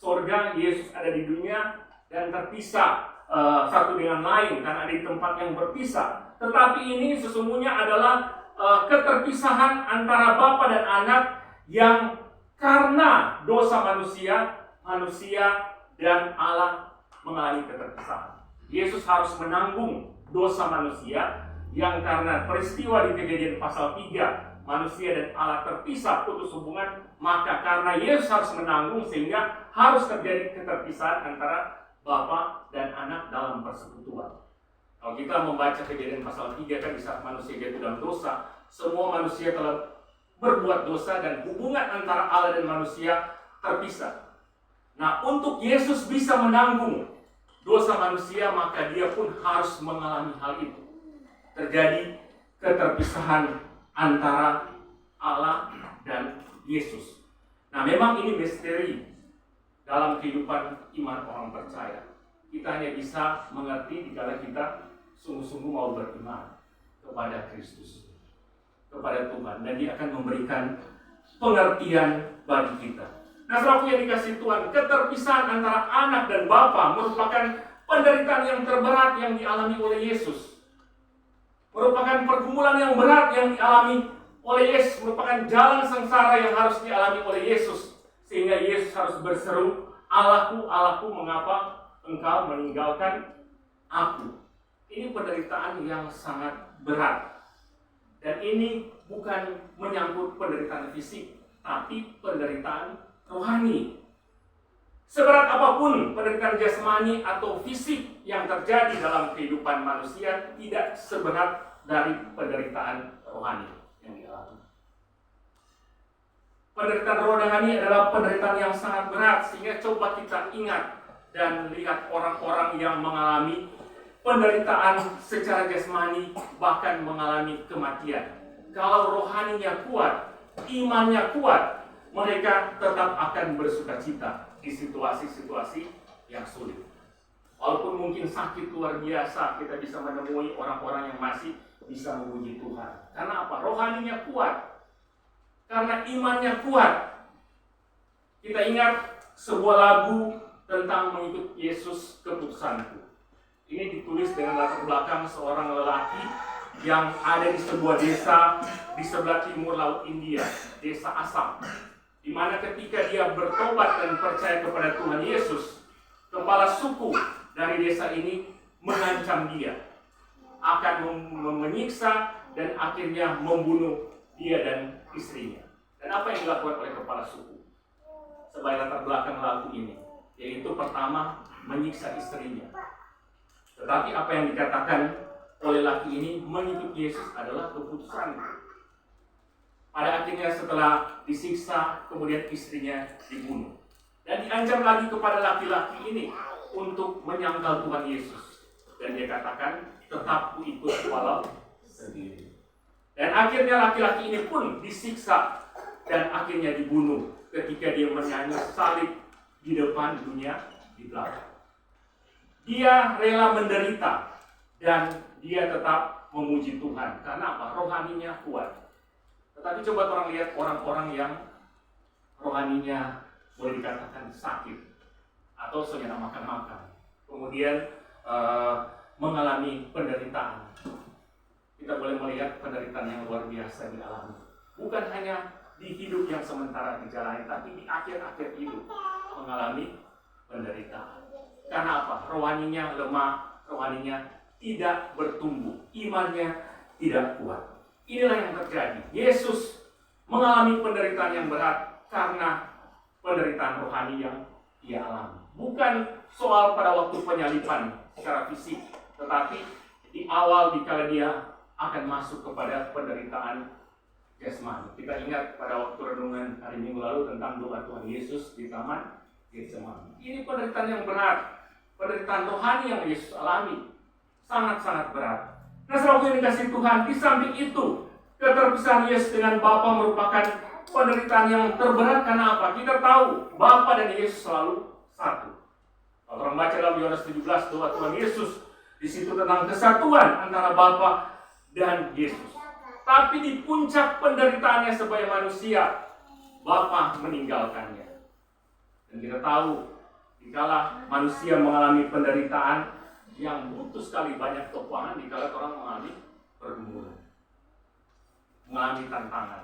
surga, Yesus ada di dunia, dan terpisah satu dengan lain karena ada di tempat yang berpisah. Tetapi ini sesungguhnya adalah keterpisahan antara Bapa dan Anak yang karena dosa manusia dan Allah mengalami keterpisahan. Yesus harus menanggung dosa manusia yang karena peristiwa di Kejadian pasal 3 manusia dan Allah terpisah, putus hubungan, maka karena Yesus harus menanggung sehingga harus terjadi keterpisahan antara Bapa dan Anak dalam persekutuan. Kalau kita membaca Kejadian pasal 3 kan di saat manusia jatuh dalam dosa, semua manusia telah berbuat dosa dan hubungan antara Allah dan manusia terpisah. Nah, untuk Yesus bisa menanggung dosa manusia, maka dia pun harus mengalami hal itu. Terjadi keterpisahan antara Allah dan Yesus. Nah, memang ini misteri dalam kehidupan iman orang percaya. Kita hanya bisa mengerti jika kita sungguh-sungguh mau beriman kepada Kristus, kepada Tuhan, dan Dia akan memberikan pengertian bagi kita. Nah, saudara yang dikasih Tuhan, keterpisahan antara anak dan bapa merupakan penderitaan yang terberat yang dialami oleh Yesus. Merupakan pergumulan yang berat yang dialami oleh Yesus, merupakan jalan sengsara yang harus dialami oleh Yesus. Sehingga Yesus harus berseru, "Allahku, Allahku, mengapa Engkau meninggalkan aku?" Ini penderitaan yang sangat berat. Dan ini bukan menyangkut penderitaan fisik, tapi penderitaan rohani. Seberat apapun penderitaan jasmani atau fisik yang terjadi dalam kehidupan manusia, tidak seberat dari penderitaan rohani yang dialami. Penderitaan rohani adalah penderitaan yang sangat berat, sehingga coba kita ingat dan lihat orang-orang yang mengalami penderitaan secara jasmani, bahkan mengalami kematian. Kalau rohaninya kuat, imannya kuat, mereka tetap akan bersukacita di situasi-situasi yang sulit. Walaupun mungkin sakit luar biasa, kita bisa menemui orang-orang yang masih bisa memuji Tuhan. Karena apa? Rohaninya kuat. Karena imannya kuat. Kita ingat sebuah lagu tentang mengikut Yesus, keputusanku. Ini ditulis dengan latar belakang seorang lelaki yang ada di sebuah desa di sebelah timur Laut India, desa Assam. Di mana ketika dia bertobat dan percaya kepada Tuhan Yesus, kepala suku dari desa ini mengancam dia akan menyiksa dan akhirnya membunuh dia dan istrinya. Dan apa yang dilakukan oleh kepala suku sebagai latar belakang lagu ini? Yaitu pertama, menyiksa istrinya. Tetapi apa yang dikatakan oleh laki ini, mengikut Yesus adalah keputusan. Pada akhirnya setelah disiksa, kemudian istrinya dibunuh. Dan diancam lagi kepada laki-laki ini untuk menyangkal Tuhan Yesus. Dan dia katakan, tetap ku ikut walau sendiri. Dan akhirnya laki-laki ini pun disiksa dan akhirnya dibunuh ketika dia menyanyi salib di depan, dunia di belakang. Dia rela menderita dan dia tetap memuji Tuhan. Karena apa? Rohaninya kuat. Tetapi coba orang lihat orang-orang yang rohaninya boleh dikatakan sakit atau senyana makan-makan, kemudian mengalami penderitaan. Kita boleh melihat penderitaan yang luar biasa dialami. Bukan hanya di hidup yang sementara dijalani, tapi di akhir-akhir hidup mengalami penderitaan. Karena apa? Rohaninya lemah, rohaninya tidak bertumbuh, imannya tidak kuat. Inilah yang terjadi. Yesus mengalami penderitaan yang berat karena penderitaan rohani yang ia alami. Bukan soal pada waktu penyaliban secara fisik, tetapi di awal dikala dia akan masuk kepada penderitaan jasmani. Kita ingat pada waktu renungan hari Minggu lalu tentang doa Tuhan Yesus di Taman Getsemani. Ini penderitaan yang berat. Penderitaan rohani yang Yesus alami sangat-sangat berat. Nah, saudara yang dikasih Tuhan, di samping itu keterpisahan Yesus dengan Bapa merupakan penderitaan yang terberat karena apa? Kita tahu Bapa dan Yesus selalu satu. Kalau orang baca dalam Yohanes 17 doa Tuhan Yesus, di situ tentang kesatuan antara Bapa dan Yesus. Tapi di puncak penderitaannya sebagai manusia, Bapa meninggalkannya. Dan kita tahu, dikala manusia mengalami penderitaan yang butuh sekali banyak topangan, dikala orang mengalami pergumulan, mengalami tantangan.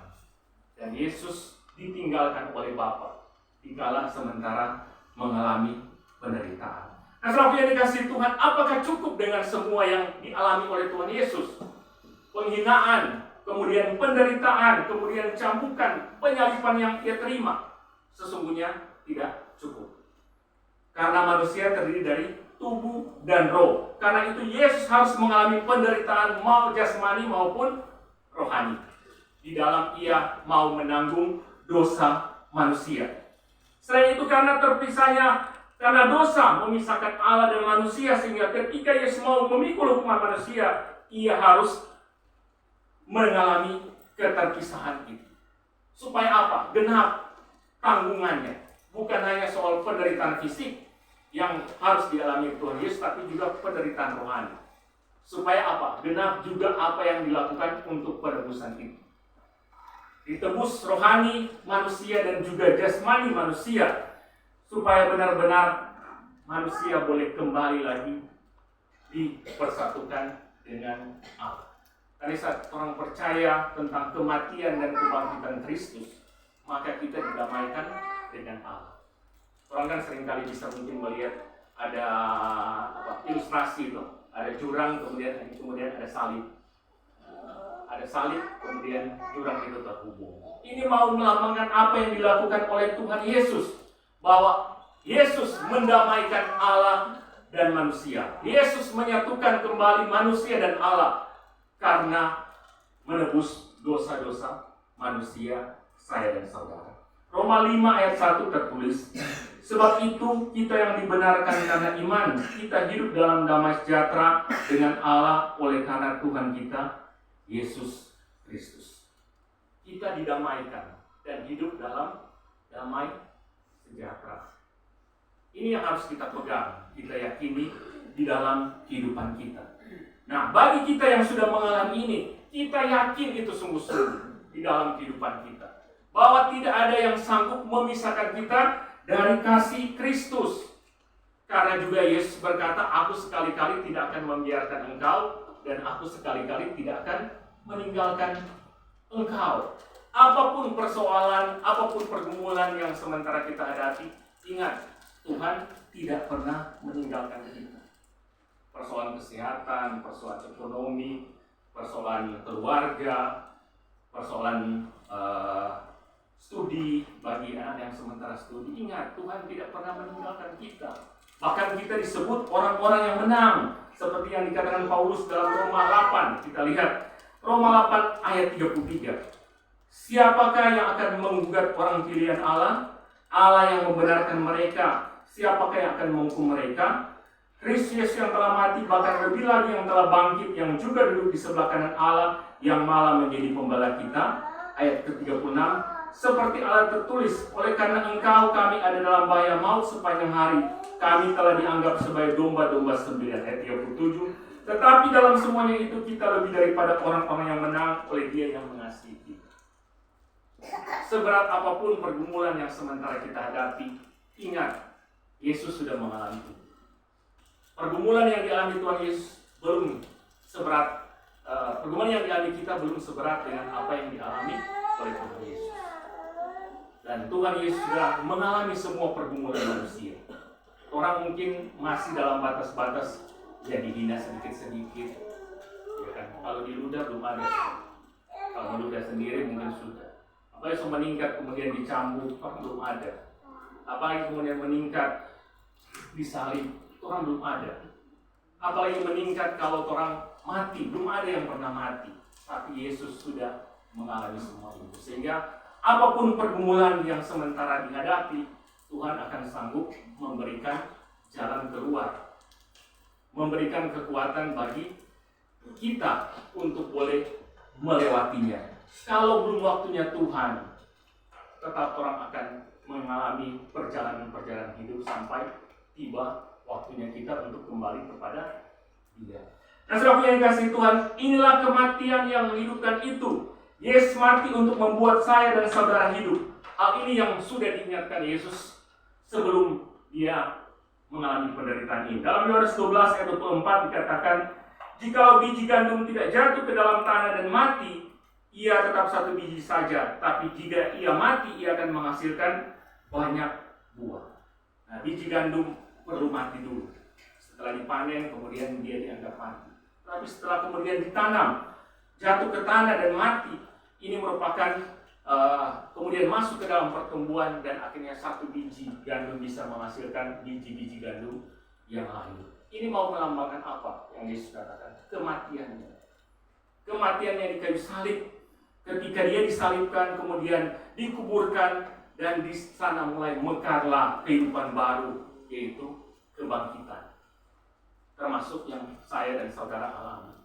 Dan Yesus ditinggalkan oleh Bapa dikala sementara mengalami penderitaan. Nah, saudara yang dikasihi Tuhan, apakah cukup dengan semua yang dialami oleh Tuhan Yesus? Penghinaan, kemudian penderitaan, kemudian cambukan, penyaliban yang ia terima. Sesungguhnya tidak cukup. Karena manusia terdiri dari tubuh dan roh. Karena itu Yesus harus mengalami penderitaan mau jasmani maupun rohani. Di dalam ia mau menanggung dosa manusia. Selain itu karena terpisahnya, karena dosa memisahkan Allah dan manusia, sehingga ketika Yesus mau memikul hukuman manusia, ia harus mengalami keterpisahan itu. Supaya apa? Genap tanggungannya. Bukan hanya soal penderitaan fisik yang harus dialami Tuhan Yesus, tapi juga penderitaan rohani. Supaya apa? Genap juga apa yang dilakukan untuk penebusan itu. Ditebus rohani manusia dan juga jasmani manusia, supaya benar-benar manusia boleh kembali lagi dipersatukan dengan Allah. Karena saat orang percaya tentang kematian dan kebangkitan Kristus, maka kita didamaikan dengan Allah. Orang kan seringkali bisa mungkin melihat ada ilustrasi itu, ada jurang kemudian ada salib. Ada salib, kemudian jurang itu terhubung. Ini mau melambangkan apa yang dilakukan oleh Tuhan Yesus. Bahwa Yesus mendamaikan Allah dan manusia. Yesus menyatukan kembali manusia dan Allah. Karena menebus dosa-dosa manusia, saya dan saudara. Roma 5 ayat 1 tertulis, sebab itu kita yang dibenarkan karena iman, kita hidup dalam damai sejahtera dengan Allah oleh karena Tuhan kita, Yesus Kristus. Kita didamaikan dan hidup dalam damai sejahtera. Ini yang harus kita pegang, kita yakini di dalam kehidupan kita. Nah, bagi kita yang sudah mengalami ini, kita yakin itu sungguh-sungguh di dalam kehidupan kita. Bahwa tidak ada yang sanggup memisahkan kita dari kasih Kristus. Karena juga Yesus berkata, aku sekali-kali tidak akan membiarkan engkau, dan aku sekali-kali tidak akan meninggalkan engkau. Apapun persoalan, apapun pergumulan yang sementara kita hadapi, ingat, Tuhan tidak pernah meninggalkan kita. Persoalan kesehatan, persoalan ekonomi, persoalan keluarga, persoalan studi bagi anak yang sementara studi. Ingat, Tuhan tidak pernah meninggalkan kita. Bahkan kita disebut orang-orang yang menang, seperti yang dikatakan Paulus dalam Roma 8. Kita lihat Roma 8 ayat 33. Siapakah yang akan menggugat orang pilihan Allah? Allah yang membenarkan mereka. Siapakah yang akan menghukum mereka? Kristus yang telah mati, bahkan lebih lagi yang telah bangkit, yang juga duduk di sebelah kanan Allah, yang malah menjadi pembela kita. Ayat ke-36, seperti Allah tertulis, oleh karena engkau kami ada dalam bahaya maut sepanjang hari, kami telah dianggap sebagai domba-domba sembelihan. Ayat 37, tetapi dalam semuanya itu kita lebih daripada orang-orang yang menang oleh Dia yang mengasihi kita. Seberat apapun pergumulan yang sementara kita hadapi, ingat, Yesus sudah mengalami itu. Pergumulan yang dialami Tuhan Yesus belum seberat, pergumulan yang dialami kita belum seberat dengan apa yang dialami oleh Tuhan Yesus. Dan Tuhan Yesus sudah mengalami semua pergumulan manusia. Orang mungkin masih dalam batas-batas jadi hina sedikit-sedikit, ya kan? Kalau diludah belum ada, kalau meludah sendiri mungkin sudah. Apalagi meningkat kemudian dicambuk, belum ada. Apalagi kemudian meningkat disalib, orang belum ada. Apalagi meningkat kalau orang mati, belum ada yang pernah mati. Tapi Yesus sudah mengalami semua itu. Sehingga apapun pergumulan yang sementara dihadapi, Tuhan akan sanggup memberikan jalan keluar. Memberikan kekuatan bagi kita untuk boleh melewatinya. Kalau belum waktunya Tuhan, tetap orang akan mengalami perjalanan-perjalanan hidup sampai tiba waktunya kita untuk kembali kepada Dia. Nah, saudara yang dikasihi Tuhan, inilah kematian yang menghidupkan itu. Yesus mati untuk membuat saya dan saudara hidup. Hal ini yang sudah diingatkan Yesus sebelum Dia mengalami penderitaan ini. Dalam Yohanes 12 ayat 24 dikatakan, jikalau biji gandum tidak jatuh ke dalam tanah dan mati, ia tetap satu biji saja. Tapi jika ia mati, ia akan menghasilkan banyak buah. Nah, biji gandum perlu mati dulu. Setelah dipanen, kemudian dia dianggap mati. Tapi setelah kemudian ditanam, jatuh ke tanah dan mati, ini merupakan kemudian masuk ke dalam pertumbuhan dan akhirnya satu biji gandum bisa menghasilkan biji-biji gandum yang lain. Ini mau melambangkan apa yang Yesus katakan? Kematiannya. Kematiannya di kayu salib. Ketika dia disalibkan, kemudian dikuburkan, dan di sana mulai mekarlah kehidupan baru, yaitu kebangkitan. Termasuk yang saya dan saudara alami.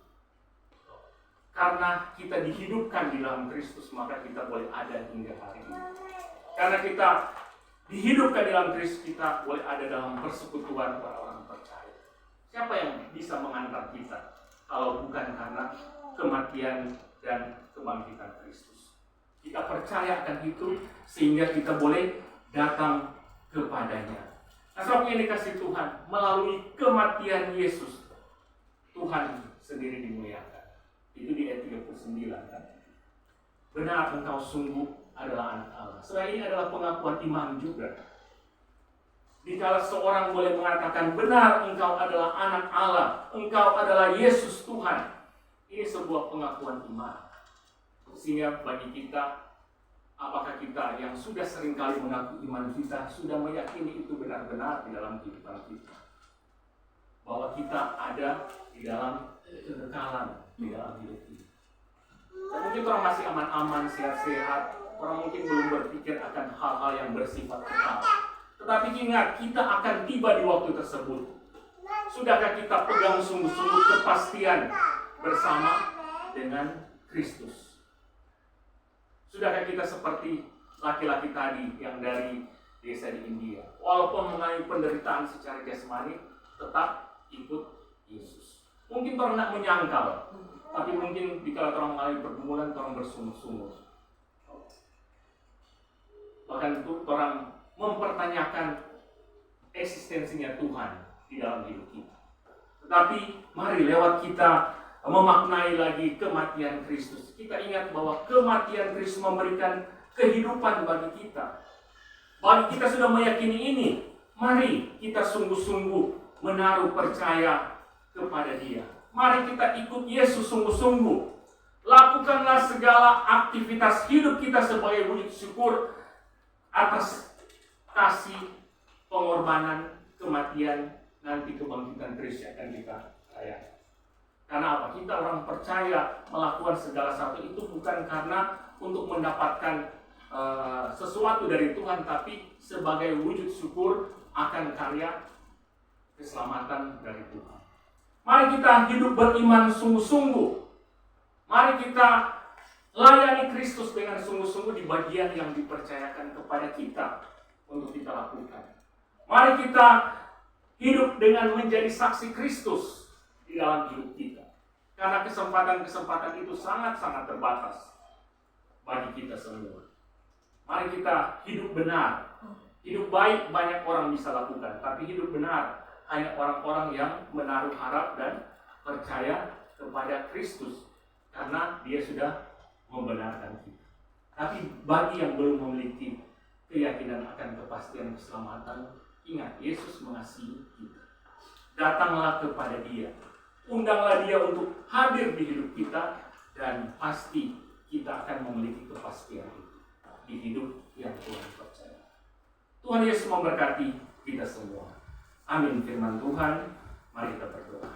Karena kita dihidupkan di dalam Kristus, maka kita boleh ada hingga hari ini. Karena kita dihidupkan di dalam Kristus, kita boleh ada dalam persekutuan orang-orang percaya. Siapa yang bisa mengantar kita kalau bukan karena kematian dan kebangkitan Kristus? Kita percaya akan itu sehingga kita boleh datang kepadanya. Nah, sebab yang dikasih Tuhan, melalui kematian Yesus, Tuhan sendiri dimuliakan. Itu di ayat 39 kan. Benar engkau sungguh adalah anak Allah. Sebenarnya ini adalah pengakuan iman juga. Dikala seorang boleh mengatakan benar engkau adalah anak Allah, engkau adalah Yesus Tuhan, ini sebuah pengakuan iman. Sehingga bagi kita, apakah kita yang sudah seringkali mengaku iman kita sudah meyakini itu benar-benar di dalam kehidupan kita, bahwa kita ada di dalam kekekalan di dalam hidup kita. Dan mungkin orang masih aman-aman, sehat-sehat, orang mungkin belum berpikir akan hal-hal yang bersifat kekal. Tetapi ingat, kita akan tiba di waktu tersebut. Sudahkah kita pegang sungguh-sungguh kepastian bersama dengan Kristus? Sudahkah kita seperti laki-laki tadi yang dari desa di India, walaupun mengalami penderitaan secara jasmani, tetap ikut Yesus? Mungkin orang tidak menyangkal, tapi mungkin jika orang mengalami pergumulan, orang bersungguh-sungguh. Bahkan itu orang mempertanyakan eksistensinya Tuhan di dalam hidup kita. Tetapi mari lewat kita memaknai lagi kematian Kristus. Kita ingat bahwa kematian Kristus memberikan kehidupan bagi kita. Bagi kita sudah meyakini ini, mari kita sungguh-sungguh menaruh percaya kepada Dia. Mari kita ikut Yesus sungguh-sungguh. Lakukanlah segala aktivitas hidup kita sebagai wujud syukur atas kasih, pengorbanan, kematian, nanti kebangkitan Kristus akan kita rayakan. Karena apa? Kita orang percaya melakukan segala sesuatu itu bukan karena untuk mendapatkan sesuatu dari Tuhan, tapi sebagai wujud syukur akan karya keselamatan dari Tuhan. Mari kita hidup beriman sungguh-sungguh. Mari kita layani Kristus dengan sungguh-sungguh di bagian yang dipercayakan kepada kita untuk kita lakukan. Mari kita hidup dengan menjadi saksi Kristus di dalam hidup kita. Karena kesempatan-kesempatan itu sangat-sangat terbatas bagi kita semua. Mari kita hidup benar. Hidup baik banyak orang bisa lakukan, tapi hidup benar hanya orang-orang yang menaruh harap dan percaya kepada Kristus, karena Dia sudah membenarkan kita. Tapi bagi yang belum memiliki keyakinan akan kepastian keselamatan, ingat, Yesus mengasihi kita. Datanglah kepada Dia. Undanglah Dia untuk hadir di hidup kita, dan pasti kita akan memiliki kepastian itu di hidup yang Tuhan percaya. Tuhan Yesus memberkati kita semua. Amin. Firman Tuhan, mari kita berdoa.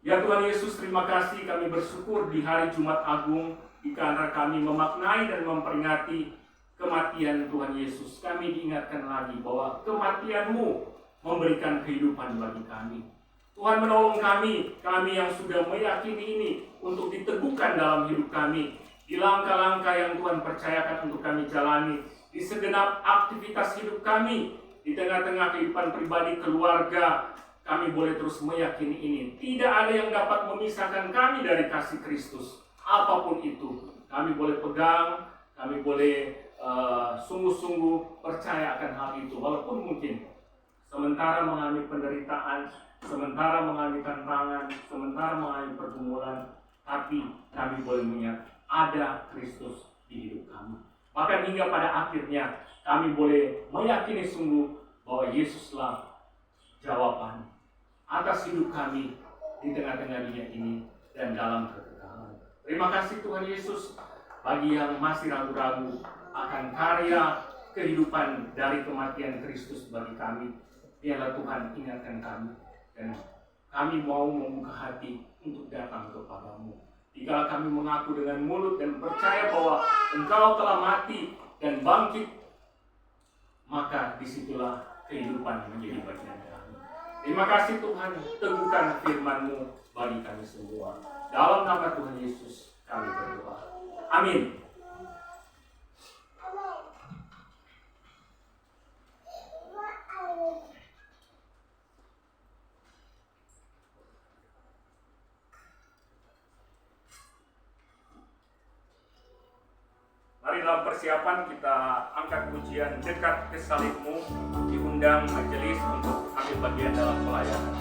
Ya Tuhan Yesus, terima kasih, kami bersyukur di hari Jumat Agung, karena kami memaknai dan memperingati kematian Tuhan Yesus. Kami diingatkan lagi bahwa kematian-Mu memberikan kehidupan bagi kami. Tuhan menolong kami yang sudah meyakini ini untuk diteguhkan dalam hidup kami, di langkah-langkah yang Tuhan percayakan untuk kami jalani, di segenap aktivitas hidup kami, di tengah-tengah kehidupan pribadi, keluarga, kami boleh terus meyakini ini. Tidak ada yang dapat memisahkan kami dari kasih Kristus. Apapun itu, kami boleh pegang, kami boleh sungguh-sungguh percaya akan hal itu. Walaupun mungkin sementara mengalami penderitaan, sementara mengalami tantangan, sementara mengalami pergumulan, tapi kami boleh melihat ada Kristus di hidup kami. Bahkan hingga pada akhirnya kami boleh meyakini sungguh bahwa Yesuslah jawaban atas hidup kami di tengah-tengah dunia ini dan dalam kekekalan. Terima kasih Tuhan Yesus. Bagi yang masih ragu-ragu akan karya kehidupan dari kematian Kristus bagi kami, biarlah Tuhan ingatkan kami, dan kami mau membuka hati untuk datang kepadamu. Jika kami mengaku dengan mulut dan percaya bahwa Engkau telah mati dan bangkit, maka disitulah kehidupan menjadi bagian kami. Terima kasih Tuhan, teguhkan firman-Mu bagi kami semua. Dalam nama Tuhan Yesus kami berdoa. Amin. Mari dalam persiapan kita angkat pujian Dekat ke Salib-Mu, diundang majelis untuk ambil bagian dalam pelayanan.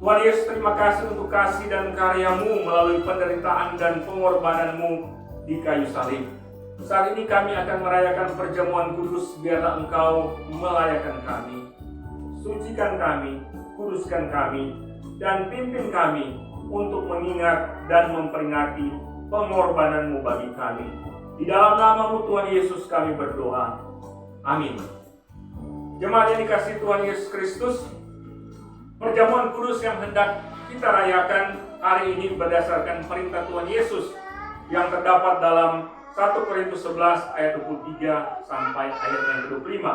Tuhan Yesus, terima kasih untuk kasih dan karya-Mu melalui penderitaan dan pengorbanan-Mu di kayu salib. Saat ini kami akan merayakan perjamuan kudus, biarlah Engkau melayakan kami. Sucikan kami, kuduskan kami, dan pimpin kami untuk mengingat dan memperingati pengorbanan-Mu bagi kami. Di dalam nama-Mu Tuhan Yesus kami berdoa. Amin. Jemaat yang dikasihi Tuhan Yesus Kristus, perjamuan kudus yang hendak kita rayakan hari ini berdasarkan perintah Tuhan Yesus yang terdapat dalam 1 1 Korintus 11 ayat 23 sampai ayat yang ke-25.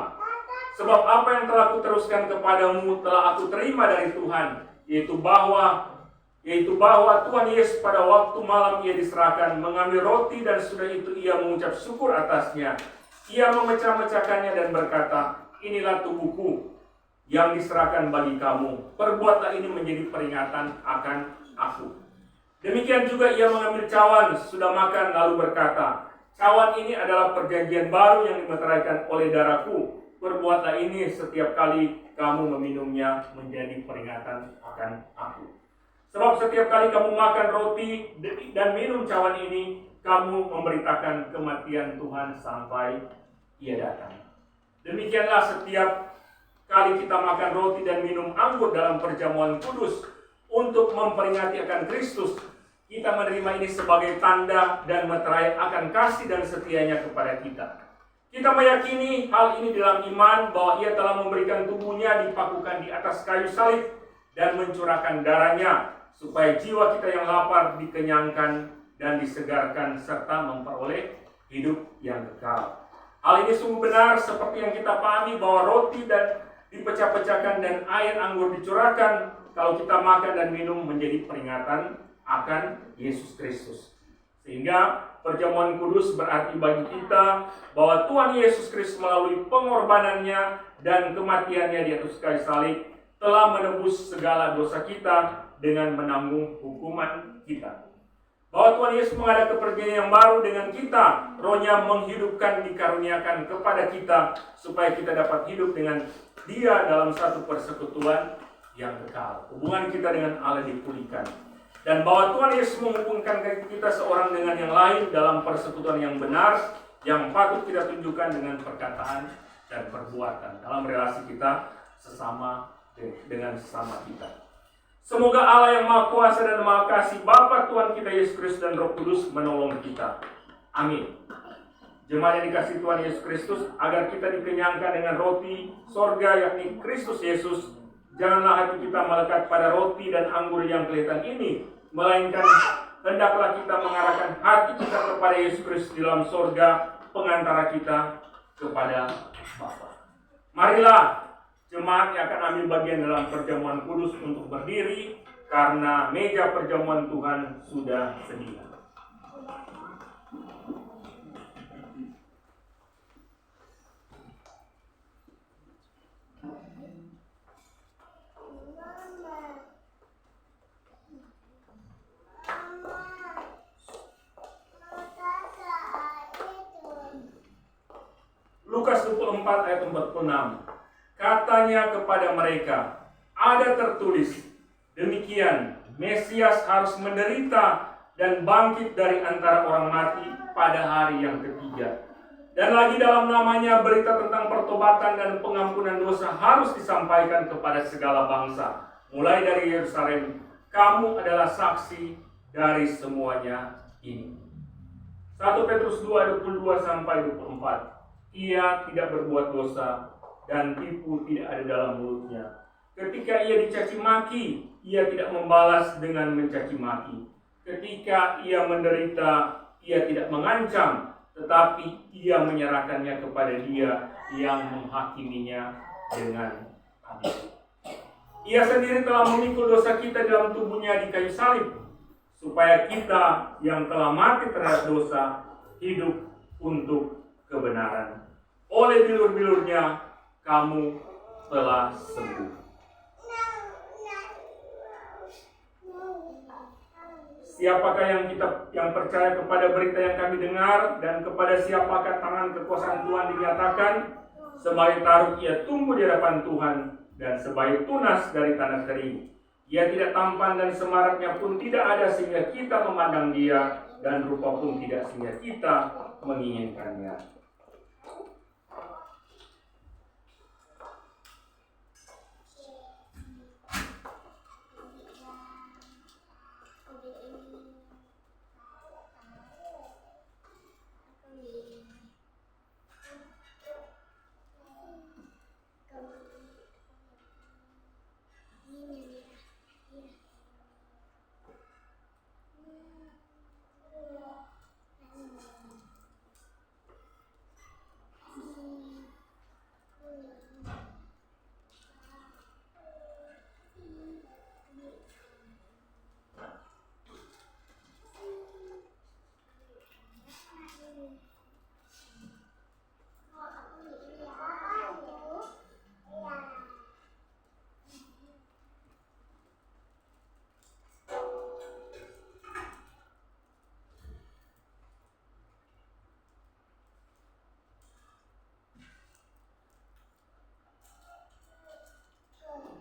Sebab apa yang telah kuteruskan kepadamu telah aku terima dari Tuhan, yaitu bahwa Tuhan Yesus pada waktu malam ia diserahkan mengambil roti dan sudah itu ia mengucap syukur atasnya. Ia memecah-mecahkannya dan berkata, inilah tubuhku yang diserahkan bagi kamu. Perbuatlah ini menjadi peringatan akan aku. Demikian juga ia mengambil cawan sudah makan lalu berkata, cawan ini adalah perjanjian baru yang dimeteraikan oleh darahku. Perbuatlah ini setiap kali kamu meminumnya menjadi peringatan akan aku. Sebab setiap kali kamu makan roti dan minum cawan ini, kamu memberitakan kematian Tuhan sampai ia datang. Demikianlah setiap kali kita makan roti dan minum anggur dalam perjamuan kudus untuk memperingati akan Kristus, kita menerima ini sebagai tanda dan meterai akan kasih dan setianya kepada kita. Kita meyakini hal ini dalam iman bahwa ia telah memberikan tubuhnya dipakukan di atas kayu salib dan mencurahkan darahnya supaya jiwa kita yang lapar dikenyangkan dan disegarkan serta memperoleh hidup yang kekal. Hal ini sungguh benar seperti yang kita pahami bahwa roti dan dipecah-pecahkan dan air anggur dicurahkan kalau kita makan dan minum menjadi peringatan akan Yesus Kristus. Sehingga perjamuan kudus berarti bagi kita bahwa Tuhan Yesus Kristus melalui pengorbanannya dan kematiannya di atas kayu salib telah menebus segala dosa kita dengan menanggung hukuman kita. Bahwa Tuhan Yesus mengadakan perjanjian yang baru dengan kita, Roh-Nya menghidupkan, dikaruniakan kepada kita supaya kita dapat hidup dengan Dia dalam satu persekutuan yang kekal. Hubungan kita dengan Allah dipulihkan. Dan bahwa Tuhan Yesus menghubungkan kita seorang dengan yang lain dalam persekutuan yang benar, yang patut kita tunjukkan dengan perkataan dan perbuatan dalam relasi kita sesama dengan sesama kita. Semoga Allah yang Maha Kuasa dan Maha Kasih, Bapa Tuhan kita Yesus Kristus dan Roh Kudus menolong kita. Amin. Jemaat yang dikasihi Tuhan Yesus Kristus, agar kita dikenyangkan dengan roti sorga yakni Kristus Yesus, janganlah hati kita melekat pada roti dan anggur yang kelihatan ini, melainkan hendaklah kita mengarahkan hati kita kepada Yesus Kristus di dalam sorga, pengantara kita kepada Bapa. Marilah jemaat yang akan ambil bagian dalam perjamuan kudus untuk berdiri, karena meja perjamuan Tuhan sudah sedia. Lukas 24 ayat 46. Katanya kepada mereka, ada tertulis, demikian Mesias harus menderita dan bangkit dari antara orang mati pada hari yang ketiga. Dan lagi dalam namanya berita tentang pertobatan dan pengampunan dosa harus disampaikan kepada segala bangsa. Mulai dari Yerusalem, kamu adalah saksi dari semuanya ini. 1 Petrus 2 22 sampai 24. Ia tidak berbuat dosa dan tipu tidak ada dalam mulutnya. Ketika ia dicaci maki, ia tidak membalas dengan mencaci maki. Ketika ia menderita, ia tidak mengancam, tetapi ia menyerahkannya kepada Dia yang menghakiminya dengan adil. Ia sendiri telah memikul dosa kita dalam tubuhnya di kayu salib, supaya kita yang telah mati terhadap dosa hidup untuk kebenaran. Oleh bilur-bilurnya kamu telah sembuh. Siapakah yang percaya kepada berita yang kami dengar, dan kepada siapakah tangan kekuasaan Tuhan dinyatakan? Sebagai taruh ia tumbuh di hadapan Tuhan, dan sebagai tunas dari tanah kering. Ia tidak tampan dan semaraknya pun tidak ada sehingga kita memandang Dia, dan rupa pun tidak sehingga kita menginginkannya.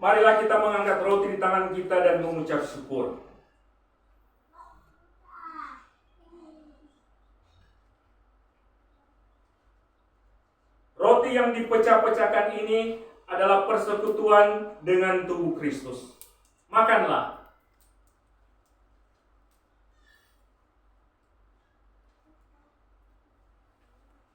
Marilah kita mengangkat roti di tangan kita dan mengucap syukur. Roti yang dipecah-pecahkan ini adalah persekutuan dengan tubuh Kristus. Makanlah.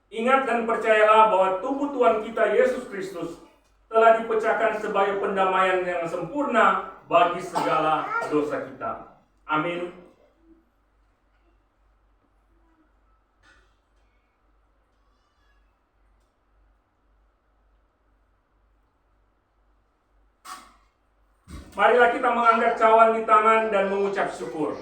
Ingat dan percayalah bahwa tubuh Tuhan kita Yesus Kristus telah dipecahkan sebagai pendamaian yang sempurna bagi segala dosa kita. Amin. Marilah kita mengangkat cawan di tangan dan mengucap syukur.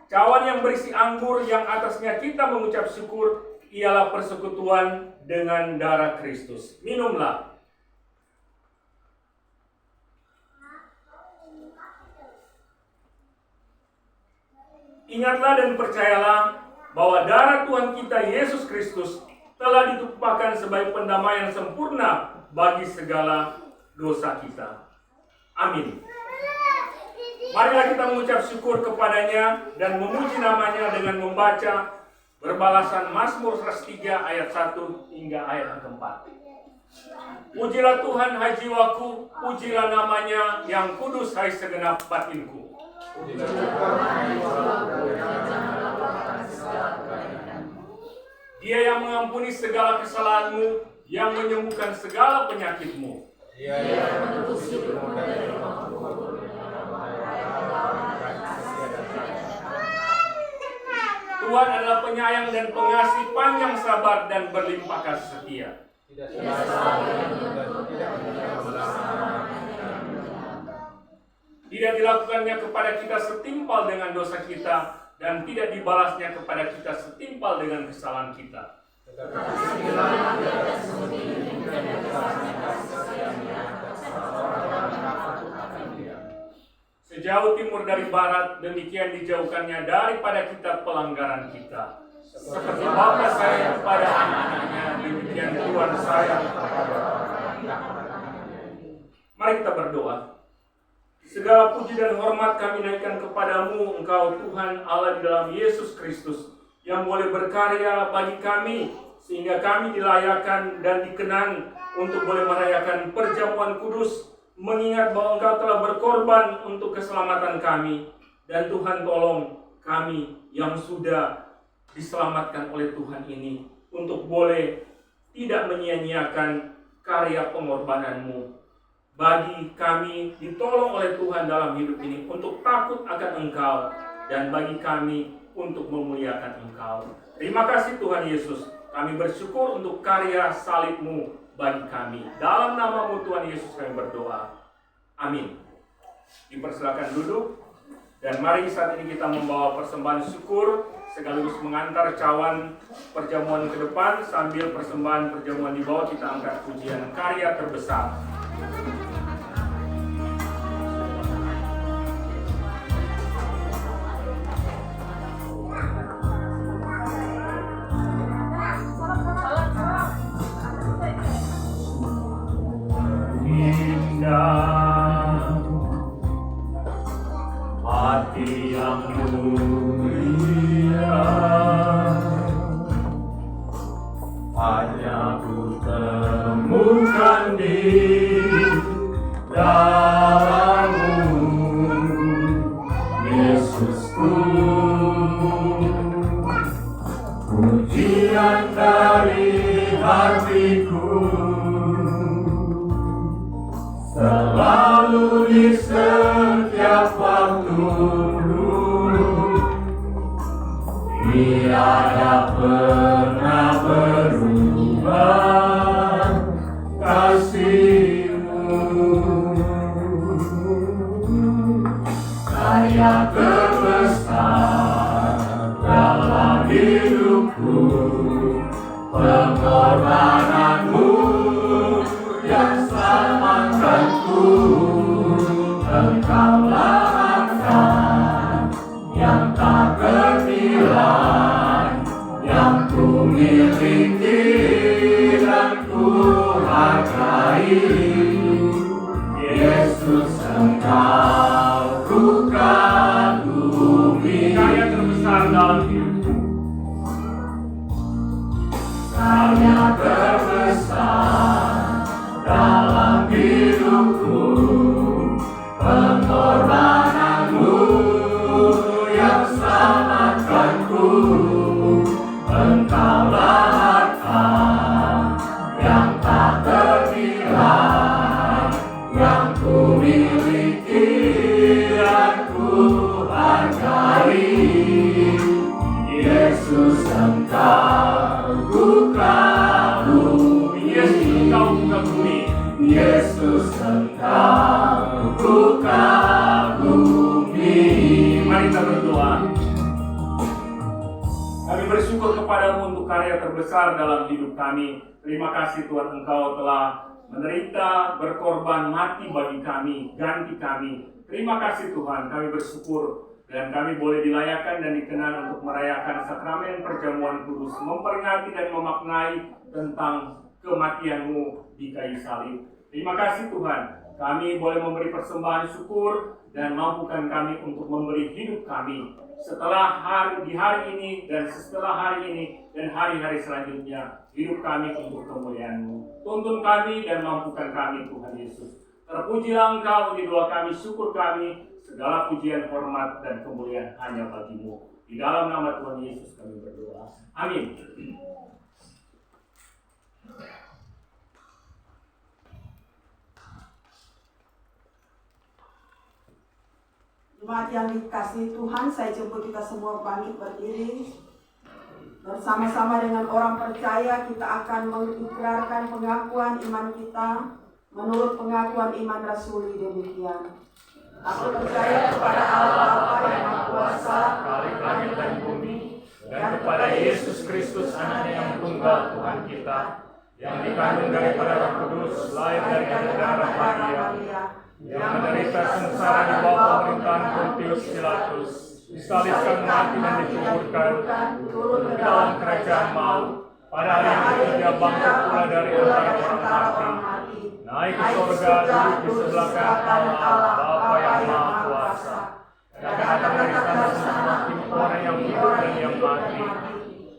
Cawan yang berisi anggur yang atasnya kita mengucap syukur ialah persekutuan dengan darah Kristus. Minumlah. Ingatlah dan percayalah bahwa darah Tuhan kita Yesus Kristus telah ditumpahkan sebagai pendamaian sempurna bagi segala dosa kita. Amin. Marilah kita mengucap syukur kepadanya dan memuji namanya dengan membaca berbalasan Mazmur 103 ayat 1 hingga ayat 4. Pujilah Tuhan hai jiwaku, pujilah namanya yang kudus hai segenap batinku. Dia yang mengampuni segala kesalahanmu, yang menyembuhkan segala penyakitmu. Dia yang menebus hidupmu dari rumah kubur. Tuhan adalah penyayang dan pengasih, panjang sabar dan berlimpah kasih setia. Tidak dilakukannya kepada kita setimpal dengan dosa kita, dan tidak dibalasnya kepada kita setimpal dengan kesalahan kita. Sejauh timur dari barat, demikian dijauhkannya daripada kita pelanggaran kita. Seperti Bapa sayang kepada anak-anaknya, demikian Tuhan sayang kepada anak-anaknya. Mari kita berdoa. Segala puji dan hormat kami naikkan kepadamu, Engkau Tuhan Allah di dalam Yesus Kristus, yang boleh berkarya bagi kami, sehingga kami dilayakan dan dikenan untuk boleh merayakan perjamuan kudus, mengingat bahwa Engkau telah berkorban untuk keselamatan kami. Dan Tuhan tolong kami yang sudah diselamatkan oleh Tuhan ini untuk boleh tidak menyia-nyiakan karya pengorbanan-Mu. Bagi kami ditolong oleh Tuhan dalam hidup ini untuk takut akan Engkau, dan bagi kami untuk memuliakan Engkau. Terima kasih Tuhan Yesus, kami bersyukur untuk karya salib-Mu bagi kami. Dalam nama-Mu Tuhan Yesus kami berdoa. Amin. Dipersilakan duduk, dan mari saat ini kita membawa persembahan syukur sekaligus mengantar cawan perjamuan ke depan. Sambil persembahan perjamuan di bawah, kita angkat pujian karya terbesar. Hati yang mulia, hanya ku temukan di dalam-Mu, Yesusku. Pujian dari hatiku selalu di setiap waktu, tiada pernah berubah kasih-Mu. Karya terbesar dalam hidupku, pengorbanan-Mu yang selamatkanku. Engkaulah diriku. Yesus, Engkau bukan bumi. Karya terbesar dalam hidupku. Karya terbesar dalam hidupku, pengorbananmu yang selamatkanku. Engkaulah harta yang tak ternilai, yang ku miliki dan ku hargai. Yesus, Engkau bukan bumi. Yesus, Engkau bukan bumi. Yesus, Engkau bukan bumi. Mari kita berdoa. Kami bersyukur kepadamu untuk karya terbesar dalam hidup kami. Terima kasih Tuhan, Engkau telah menderita, berkorban, mati bagi kami, ganti kami. Terima kasih Tuhan, kami bersyukur dan kami boleh dilayakkan dan dikenal untuk merayakan sakramen perjamuan kudus, memperingati dan memaknai tentang kematian-Mu di kayu salib. Terima kasih Tuhan, kami boleh memberi persembahan syukur dan mampukan kami untuk memberi hidup kami setelah di hari ini dan setelah hari ini dan hari-hari selanjutnya, hidup kami untuk kemuliaan-Mu. Tuntun kami dan mampukan kami Tuhan Yesus. Terpujilah Engkau, ini doa kami, syukur kami, segala pujian, hormat dan kemuliaan hanya bagi-Mu. Di dalam nama Tuhan Yesus kami berdoa. Amin. Jemaat yang dikasihi Tuhan, saya jemput kita semua bangkit berdiri. Bersama-sama dengan orang percaya kita akan mengikrarkan pengakuan iman kita menurut pengakuan iman rasuli demikian. Aku percaya kepada Allah Bapa yang Maha Kuasa, Khalik langit dan bumi, dan kepada Yesus Kristus Anaknya yang tunggal Tuhan kita, yang dikandung daripada Roh Kudus, lahir dari darah Maria, yang menderita sengsara di bawah pemerintahan Pontius Pilatus, disalibkan, mati dan dikuburkan, turun ke dalam kerajaan maut. Pada hari yang ketiga bangkit pula dari antara orang mati, naik ke surga, duduk di sebelah kanan Allah Bapa yang Maha Kuasa, dan akan dari sana menghakimi orang yang hidup dan yang mati.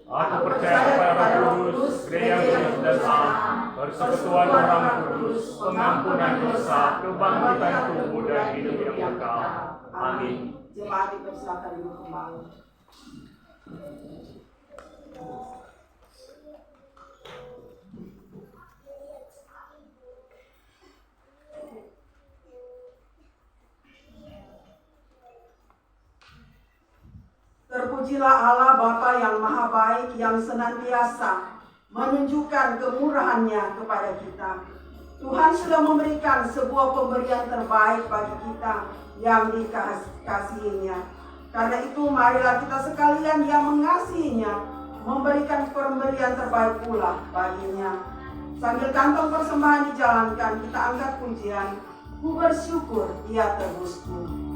Aku percaya kepada Roh Kudus, gereja yang kudus dan am, persekutuan orang kudus, pengampunan dosa, kebangkitan tubuh dan hidup yang kekal. Amin. Jemaat dipersilakan duduk kembali. Terpujilah Allah Bapa yang Maha Baik, yang senantiasa menunjukkan kemurahan-Nya kepada kita. Tuhan sudah memberikan sebuah pemberian terbaik bagi kita yang dikasihinya. Karena itu marilah kita sekalian yang mengasihinya memberikan pemberian terbaik pula baginya. Sambil kantong persembahan dijalankan, kita angkat pujian, ku bersyukur Dia tebusku.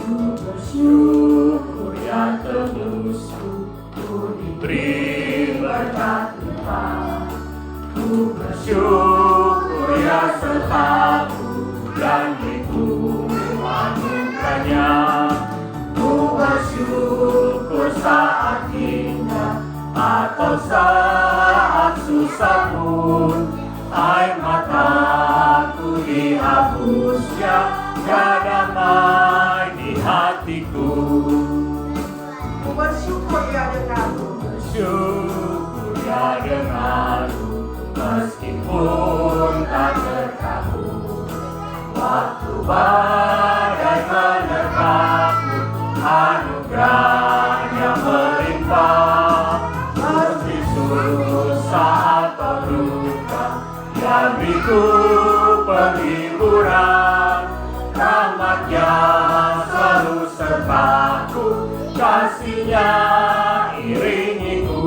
Ku bersyukur ya tebusku, ku diberi berkat Tuhan. Ku bersyukur ya sertaku dan ibu anugerahnya. Ku bersyukur saat indah atau saat susah pun, air mataku dihapusnya, gak damai di hatiku. Ku bersyukur Ya denganku, Bersyukur ya denganku, meskipun tak terkabul. Waktu badai menerpaku, anugerahnya melimpah. Meski susah atau duka, yang beriku penghiburan. Rahmatnya selalu sertaku, kasih-Nya iringiku.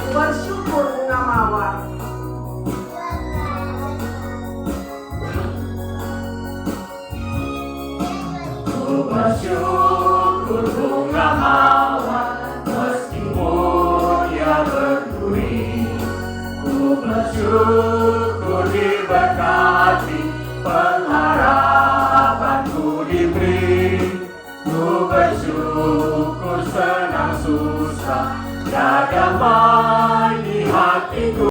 ku bersyukur bunga mawar. Ku bersyukur syukur diberkati, pengharapanku diberi. Ku bersyukur senang susah, dada